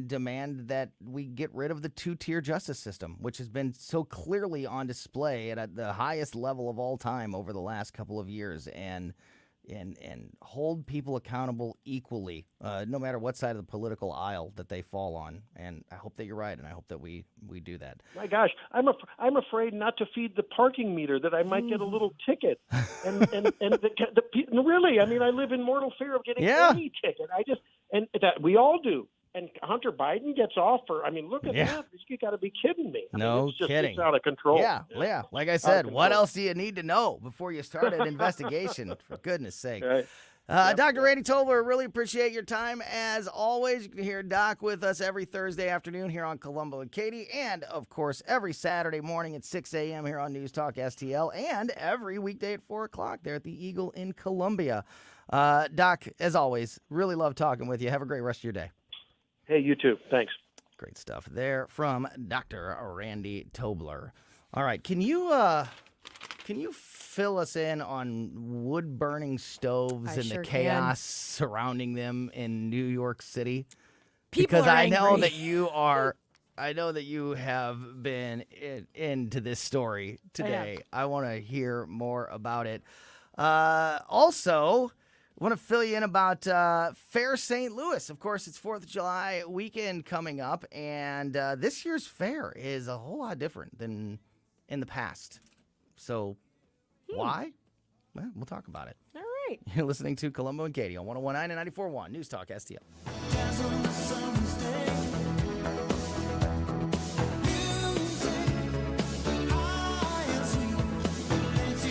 demand that we get rid of the two-tier justice system, which has been so clearly on display at the highest level of all time over the last couple of years, and hold people accountable equally, no matter what side of the political aisle that they fall on. And I hope that you're right, and I hope that we do that. My gosh, I'm afraid not to feed the parking meter, that I might get a little ticket. And really, I mean, I live in mortal fear of getting any ticket. And that we all do. And Hunter Biden gets off for, I mean, look at that. You got to be kidding me. No kidding. It's out of control. Yeah. Like I said, what else do you need to know before you start an investigation? For goodness sake. Right. Dr. Randy Tobler, really appreciate your time. As always, you can hear Doc with us every Thursday afternoon here on Colombo and Katie, and, of course, every Saturday morning at 6 a.m. here on News Talk STL, and every weekday at 4 o'clock there at the Eagle in Columbia. Doc, as always, really love talking with you. Have a great rest of your day. Hey, you too. Thanks. Great stuff there from Dr. Randy Tobler. All right, can you fill us in on wood-burning stoves and the chaos surrounding them in New York City? Because I know that you are. I know that you have been into this story today. I want to hear more about it. Also, I want to fill you in about Fair St. Louis. Of course, it's 4th of July weekend coming up, and this year's fair is a whole lot different than in the past. So, why? Well, we'll talk about it. All right. You're listening to Colombo and Katie on 101.9 and 94.1 News Talk STL.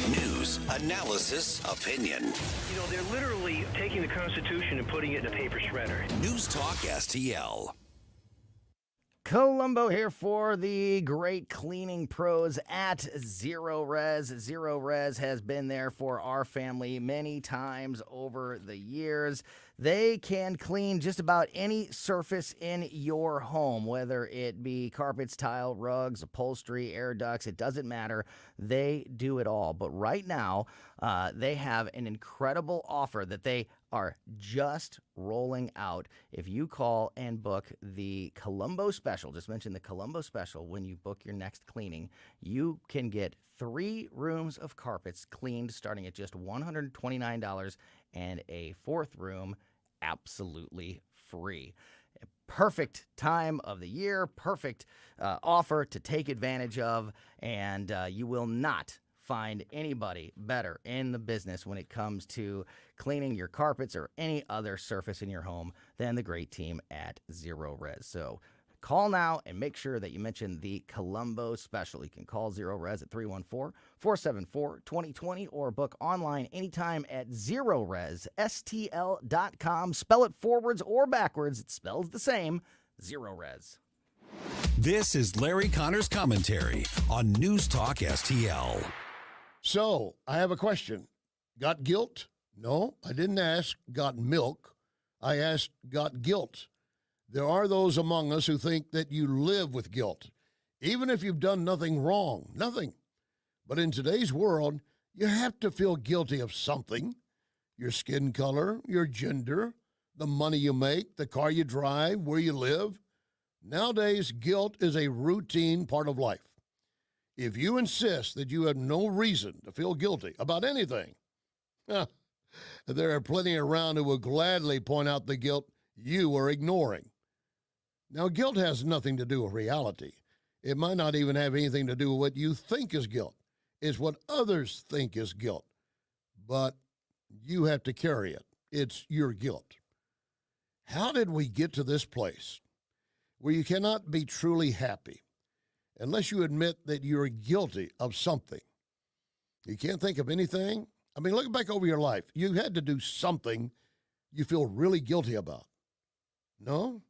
News, analysis, opinion. They're literally taking the Constitution and putting it in a paper shredder. News Talk STL. Colombo here for the great cleaning pros at Zero Res. Zero Res has been there for our family many times over the years. They can clean just about any surface in your home, whether it be carpets, tile, rugs, upholstery, air ducts. It doesn't matter. They do it all. But right now, they have an incredible offer that they are just rolling out. If you call and book the Colombo Special, just mention the Colombo Special when you book your next cleaning, you can get 3 rooms of carpets cleaned starting at just $129 and a 4th room absolutely free. Perfect time of the year, perfect offer to take advantage of, and you will not find anybody better in the business when it comes to cleaning your carpets or any other surface in your home than the great team at Zero Res. So call now and make sure that you mention the Colombo special. You can call Zero Res at 314-474-2020 or book online anytime at ZeroResSTL.com. Spell it forwards or backwards. It spells the same. Zero Res. This is Larry Connor's commentary on News Talk STL. So, I have a question. Got guilt? No, I didn't ask got milk. I asked got guilt. There are those among us who think that you live with guilt, even if you've done nothing wrong, nothing. But in today's world, you have to feel guilty of something. Your skin color, your gender, the money you make, the car you drive, where you live. Nowadays, guilt is a routine part of life. If you insist that you have no reason to feel guilty about anything, there are plenty around who will gladly point out the guilt you are ignoring. Now, guilt has nothing to do with reality. It might not even have anything to do with what you think is guilt. It's what others think is guilt. But you have to carry it. It's your guilt. How did we get to this place where you cannot be truly happy unless you admit that you're guilty of something? You can't think of anything? I mean, look back over your life. You had to do something you feel really guilty about. No?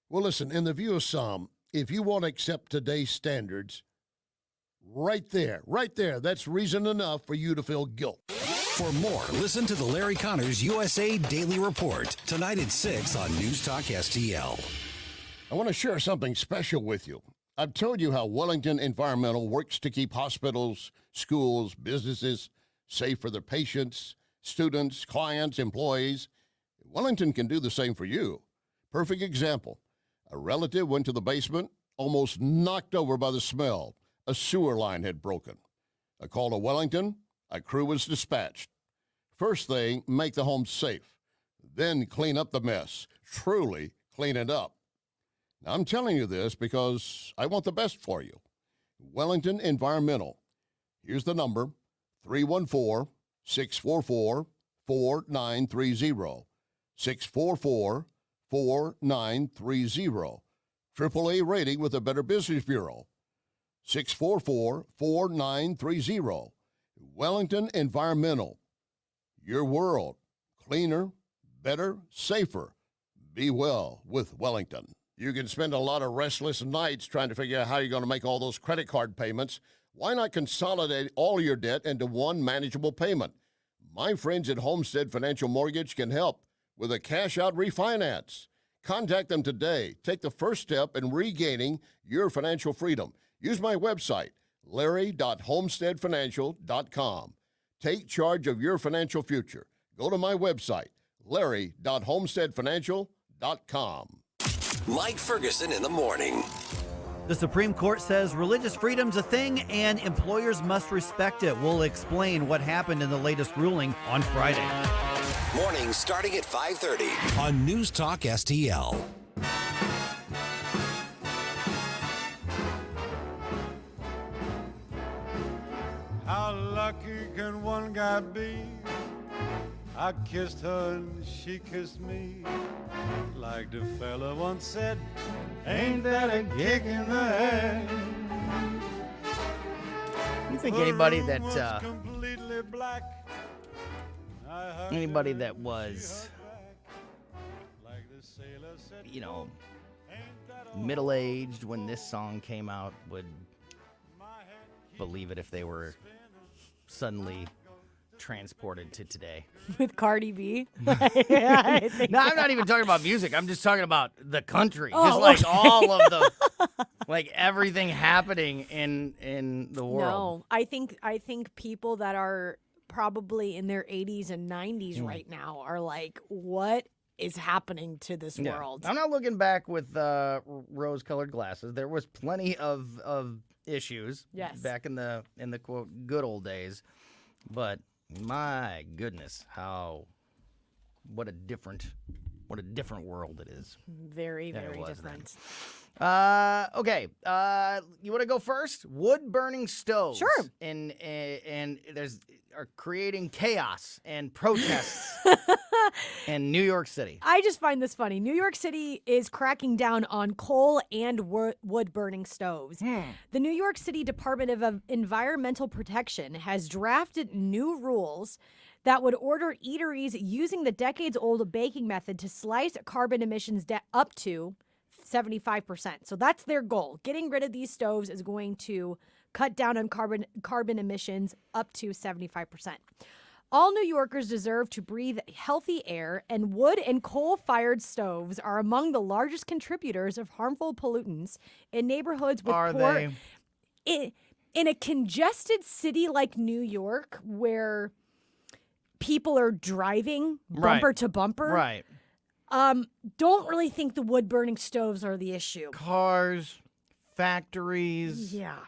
Well, listen, in the view of some, if you want to accept today's standards, right there, that's reason enough for you to feel guilt. For more, listen to the Larry Connors USA Daily Report tonight at 6 on News Talk STL. I want to share something special with you. I've told you how Wellington Environmental works to keep hospitals, schools, businesses safe for their patients, students, clients, employees. Wellington can do the same for you. Perfect example. A relative went to the basement, almost knocked over by the smell. A sewer line had broken. A call to Wellington, a crew was dispatched. First thing, make the home safe. Then clean up the mess. Truly clean it up. Now, I'm telling you this because I want the best for you. Wellington Environmental. Here's the number, 314-644-4930. 644-4930. AAA rating with the Better Business Bureau. 644-4930. Wellington Environmental. Your world. Cleaner, better, safer. Be well with Wellington. You can spend a lot of restless nights trying to figure out how you're going to make all those credit card payments. Why not consolidate all your debt into one manageable payment? My friends at Homestead Financial Mortgage can help with a cash-out refinance. Contact them today. Take the first step in regaining your financial freedom. Use my website, larry.homesteadfinancial.com. Take charge of your financial future. Go to my website, larry.homesteadfinancial.com. Mike Ferguson in the morning. The Supreme Court says religious freedom's a thing and employers must respect it. We'll explain what happened in the latest ruling on Friday. Morning starting at 5:30 on News Talk STL. How lucky can one guy be? I kissed her and she kissed me. Like the fella once said, ain't that a kick in the head? You think anybody that was, middle-aged when this song came out would believe it if they were suddenly transported to today. With Cardi B? No, I'm not even talking about music. I'm just talking about the country. Just all of the, everything happening in the world. No, I think people that are probably in their 80s and 90s right now are like, what is happening to this world? I'm not looking back with rose-colored glasses. There was plenty of issues back in the quote good old days, but my goodness, what a different world it is. Very, very different. Okay. You want to go first? Wood burning stoves. Sure. And are creating chaos and protests in New York City. I just find this funny. New York City is cracking down on coal and wood burning stoves. The New York City Department of Environmental Protection has drafted new rules that would order eateries using the decades-old baking method to slice carbon emissions up to 75%. So that's their goal. Getting rid of these stoves is going to cut down on carbon emissions up to 75%. All New Yorkers deserve to breathe healthy air, and wood and coal-fired stoves are among the largest contributors of harmful pollutants in neighborhoods with poor. In a congested city like New York, where people are driving bumper to bumper, Right. Don't really think the wood-burning stoves are the issue. Cars, factories. Yeah.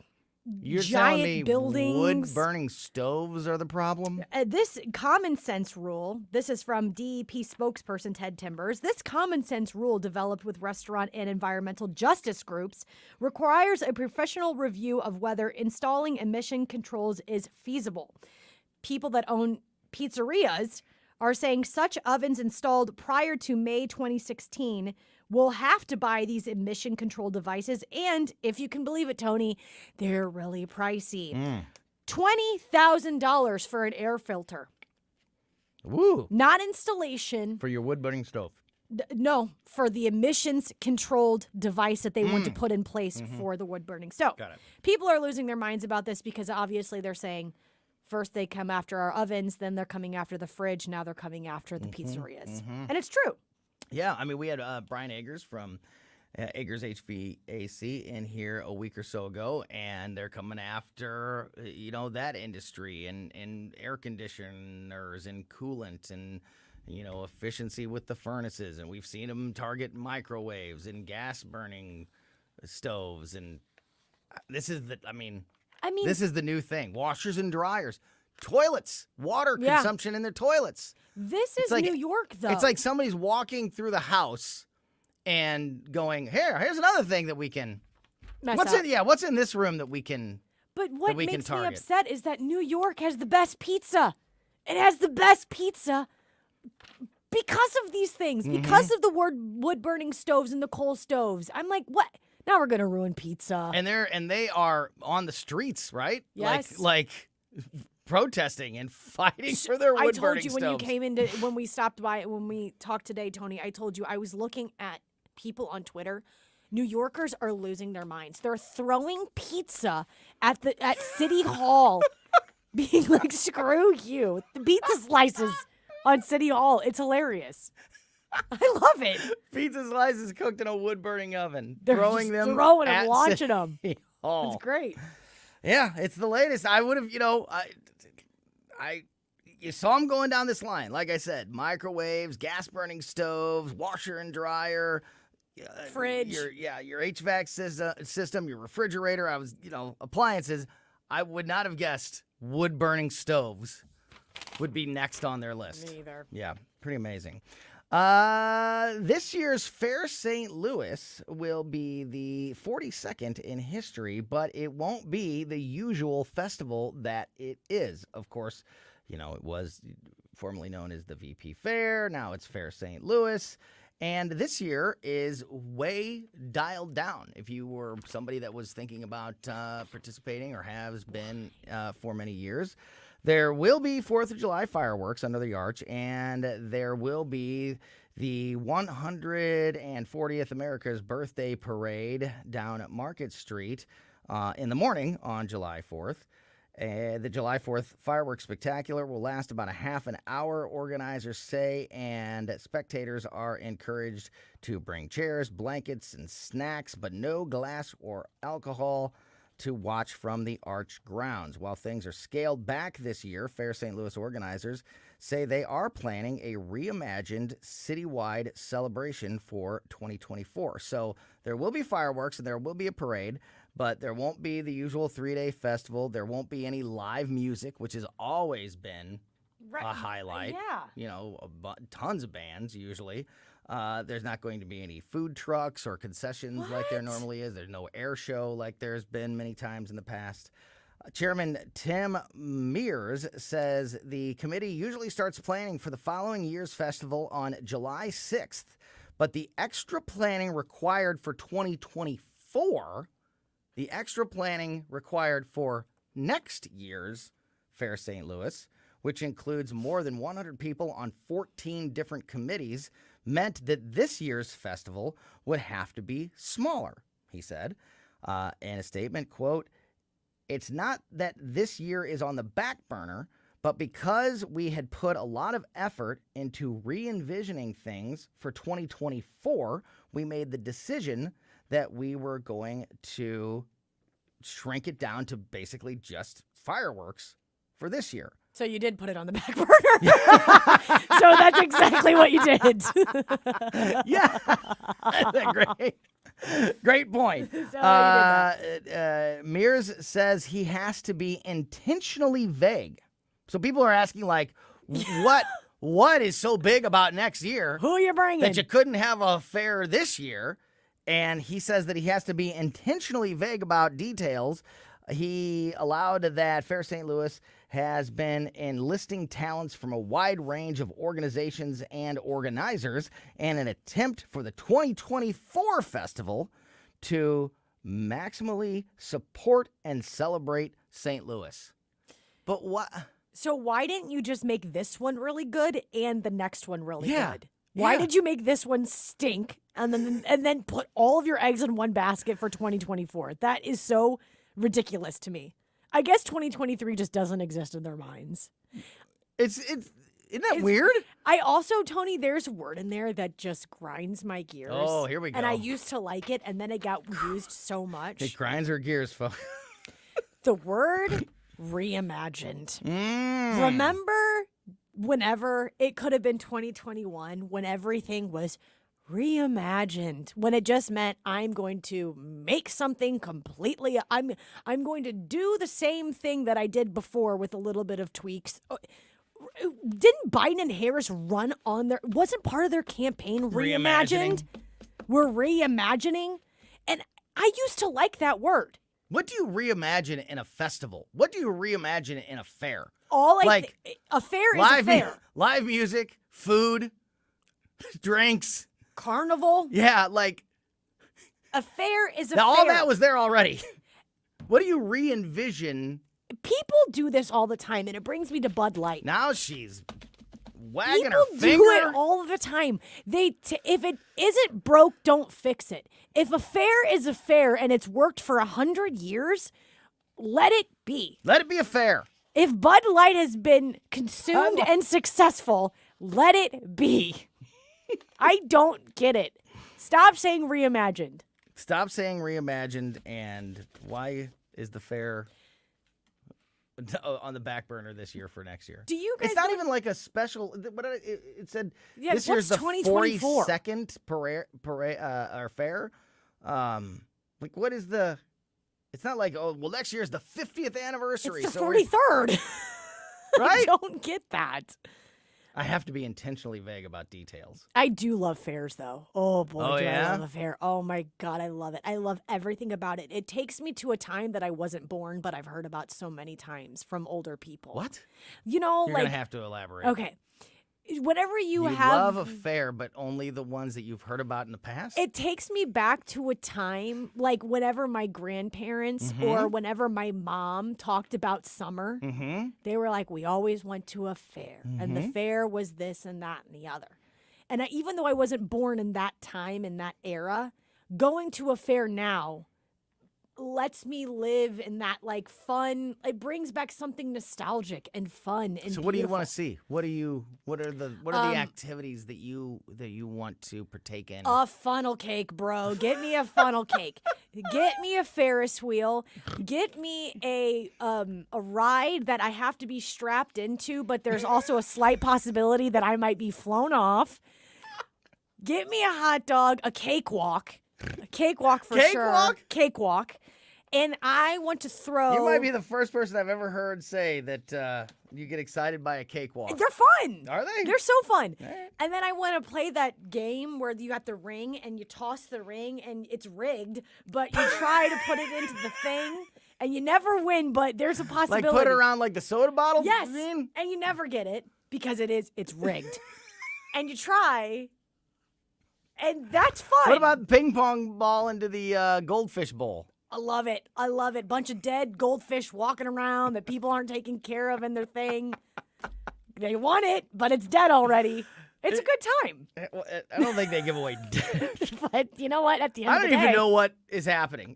You're Giant telling me buildings. wood-burning stoves are the problem? This common sense rule, this is from DEP spokesperson Ted Timbers. This common sense rule, developed with restaurant and environmental justice groups, requires a professional review of whether installing emission controls is feasible. People that own pizzerias are saying such ovens installed prior to May 2016 will have to buy these emission control devices. And if you can believe it, Tony, they're really pricey. $20,000 for an air filter. Woo. Not installation. For your wood-burning stove. No, for the emissions controlled device that they want to put in place for the wood burning stove. Got it. People are losing their minds about this because obviously they're saying, first they come after our ovens, then they're coming after the fridge, now they're coming after the pizzerias. And it's true. Yeah, I mean, we had Brian Eggers from Eggers HVAC in here a week or so ago, and they're coming after, that industry and air conditioners and coolant and, efficiency with the furnaces. And we've seen them target microwaves and gas burning stoves. And this is this is the new thing. Washers and dryers. Toilets, water consumption in their toilets. This is New York, though. It's like somebody's walking through the house and going, here's another thing that we can. What's in this room that we can? But what makes me upset is that New York has the best pizza. It has the best pizza because of these things, because of the wood burning stoves and the coal stoves. I'm like, what? Now we're gonna ruin pizza. And they are on the streets, right? Yes. Like protesting and fighting for their wood burning stoves. I told you when we stopped by, when we talked today, Tony, I told you I was looking at people on Twitter. New Yorkers are losing their minds. They're throwing pizza at City Hall, being like, screw you. The pizza slices on City Hall. It's hilarious. I love it. Pizza slices cooked in a wood-burning oven. They're throwing just them throwing at them, launching them. Hall. It's great. Yeah, it's the latest. I would have, you saw them going down this line. Like I said, microwaves, gas-burning stoves, washer and dryer, fridge. Your HVAC system, your refrigerator. Appliances. I would not have guessed wood-burning stoves would be next on their list. Me either. Yeah, pretty amazing. This year's Fair St. Louis will be the 42nd in history, but it won't be the usual festival that it is. Of course, it was formerly known as the VP Fair. Now it's Fair St. Louis. And this year is way dialed down. If you were somebody that was thinking about participating or has been for many years, there will be 4th of July fireworks under the arch, and there will be the 140th America's Birthday Parade down at Market Street in the morning on July 4th. The July 4th Fireworks Spectacular will last about a half an hour, organizers say, and spectators are encouraged to bring chairs, blankets, and snacks, but no glass or alcohol to watch from the arch grounds. While things are scaled back this year, Fair St. Louis organizers say they are planning a reimagined citywide celebration for 2024. So there will be fireworks and there will be a parade, but there won't be the usual 3-day festival. There won't be any live music, which has always been a highlight. Yeah. Tons of bands usually. There's not going to be any food trucks or concessions like there normally is. There's no air show like there's been many times in the past. Chairman Tim Mears says the committee usually starts planning for the following year's festival on July 6th, but the extra planning required for 2024, the extra planning required for next year's Fair St. Louis, which includes more than 100 people on 14 different committees, meant that this year's festival would have to be smaller, he said. In a statement, quote, "It's not that this year is on the back burner, but because we had put a lot of effort into re-envisioning things for 2024, we made the decision that we were going to shrink it down to basically just fireworks for this year." So you did put it on the back burner. So that's exactly what you did. Yeah. Great point. Mears says he has to be intentionally vague. So people are asking, like, what is so big about next year? Who are you bringing? That you couldn't have a fair this year. And he says that he has to be intentionally vague about details. He allowed that Fair St. Louis has been enlisting talents from a wide range of organizations and organizers in an attempt for the 2024 festival to maximally support and celebrate St. Louis. But what? So why didn't you just make this one really good and the next one really good? Yeah. Why did you make this one stink and then put all of your eggs in one basket for 2024? That is so ridiculous to me. I guess 2023 just doesn't exist in their minds. Isn't that weird? I also, Tony, there's a word in there that just grinds my gears. Oh, here we go. And I used to like it, and then it got used so much. It grinds our gears, folks. The word reimagined. Remember whenever it could have been 2021 when everything was reimagined, when it just meant I'm going to make something completely, I'm going to do the same thing that I did before with a little bit of tweaks. Didn't Biden and Harris run on wasn't part of their campaign reimagined? We're reimagining. And I used to like that word. What do you reimagine in a festival? What do you reimagine in a fair? A fair is a fair. Live music, food, drinks. Carnival. Yeah, like. A fair is a now, fair. all that was there already. What do you re-envision? People do this all the time, and it brings me to Bud Light. Now she's wagging People her finger. do it all the time. If it isn't broke, don't fix it. If a fair is a fair and it's worked for 100 years, let it be. Let it be a fair. If Bud Light has been consumed and successful, let it be. I don't get it. Stop saying reimagined. Stop saying reimagined. And why is the fair on the back burner this year for next year? Do you guys? It's not even like a special. It said this year's the 42nd fair. Like, what is the? It's not like, oh, well, next year's the 50th anniversary. It's the 43rd. Right? I don't get that. I have to be intentionally vague about details. I do love fairs, though. Oh, boy, Oh, do yeah? I love a fair. Oh, my God, I love it. I love everything about it. It takes me to a time that I wasn't born, but I've heard about so many times from older people. What? You know, You're like. going to have to elaborate. Okay. Whenever you have. love a fair, but only the ones that you've heard about in the past? It takes me back to a time, like whenever my grandparents or whenever my mom talked about summer, they were like, we always went to a fair. And the fair was this and that and the other. And even though I wasn't born in that time, in that era, going to a fair now lets me live in that like fun. It brings back something nostalgic and fun and so what do you beautiful. want to see? What are the activities that you want to partake in? A funnel cake, bro. Get me a funnel cake. Get me a Ferris wheel. Get me a ride that I have to be strapped into, but there's also a slight possibility that I might be flown off. Get me a hot dog, a cakewalk. A cakewalk for sure. Cakewalk? Cakewalk. And I want to throw. You might be the first person I've ever heard say that you get excited by a cakewalk. They're fun. Are they? They're so fun. And then I want to play that game where you got the ring and you toss the ring and it's rigged, but you try to put it into the thing and you never win, but there's a possibility. Like put it around like the soda bottle? Yes. And you never get it because it's rigged. And you try, and that's fun. What about the ping pong ball into the goldfish bowl? I love it. I love it. Bunch of dead goldfish walking around that people aren't taking care of in their thing. They want it, but it's dead already. It's a good time. I don't think they give away dead. But you know what? At the end I of the don't day, even know what is happening.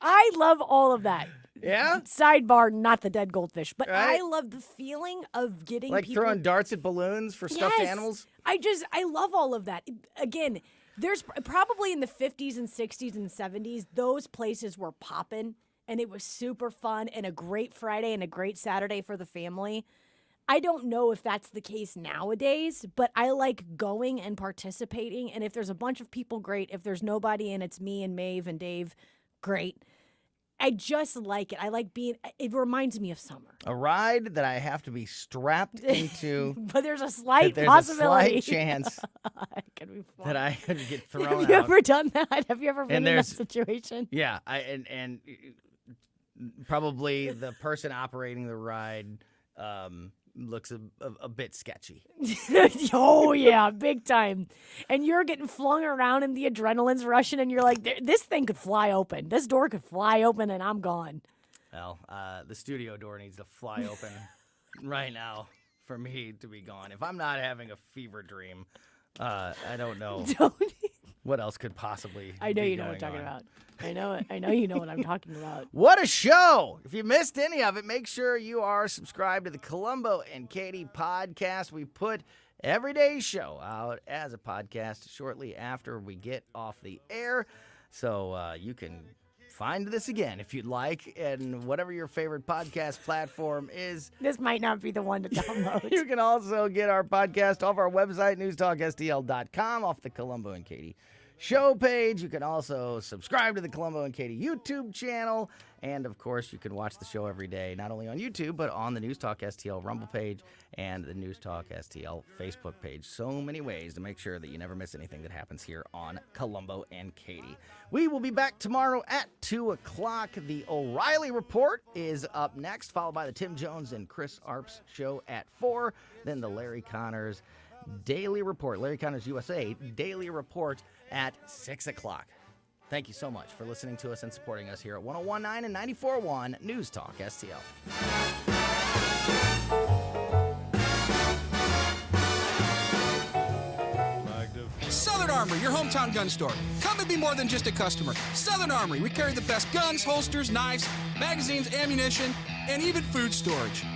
I love all of that. Yeah? Sidebar, not the dead goldfish, but Right. I love the feeling of getting Like people throwing darts at balloons for stuffed Yes. animals? I love all of that. Again, there's probably in the 50s and 60s and 70s, those places were popping, and it was super fun and a great Friday and a great Saturday for the family. I don't know if that's the case nowadays, but I like going and participating. And if there's a bunch of people, great. If there's nobody and it's me and Maeve and Dave, great. I just like it. I like it reminds me of summer. A ride that I have to be strapped into. But there's a slight there's possibility. a slight chance It could be fun. that I could get thrown out. Have you ever done that? Have you ever been in that there's- situation? Yeah, and probably the person operating the ride looks a bit sketchy. Oh, yeah, big time. And you're getting flung around and the adrenaline's rushing and you're like, this thing could fly open. This door could fly open and I'm gone. Well, the studio door needs to fly open right now for me to be gone. If I'm not having a fever dream, I don't know what else could possibly I know be you know what I'm going talking on. about. I know you know what I'm talking about. What a show! If you missed any of it, make sure you are subscribed to the Colombo and Katie podcast. We put every day's show out as a podcast shortly after we get off the air. So you can find this again if you'd like, and whatever your favorite podcast platform is. This might not be the one to download. You can also get our podcast off our website, newstalkstl.com, off the Colombo and Katie show page. You can also subscribe to the Colombo and Katie YouTube channel. And, of course, you can watch the show every day, not only on YouTube, but on the News Talk STL Rumble page and the News Talk STL Facebook page. So many ways to make sure that you never miss anything that happens here on Colombo and Katie. We will be back tomorrow at 2 o'clock. The O'Reilly Report is up next, followed by the Tim Jones and Chris Arps show at 4. Then the Larry Connors Daily Report, Larry Connors USA Daily Report at 6 o'clock. Thank you so much for listening to us and supporting us here at 101.9 and 94.1 News Talk STL. Southern Armory, your hometown gun store. Come and be more than just a customer. Southern Armory, we carry the best guns, holsters, knives, magazines, ammunition, and even food storage.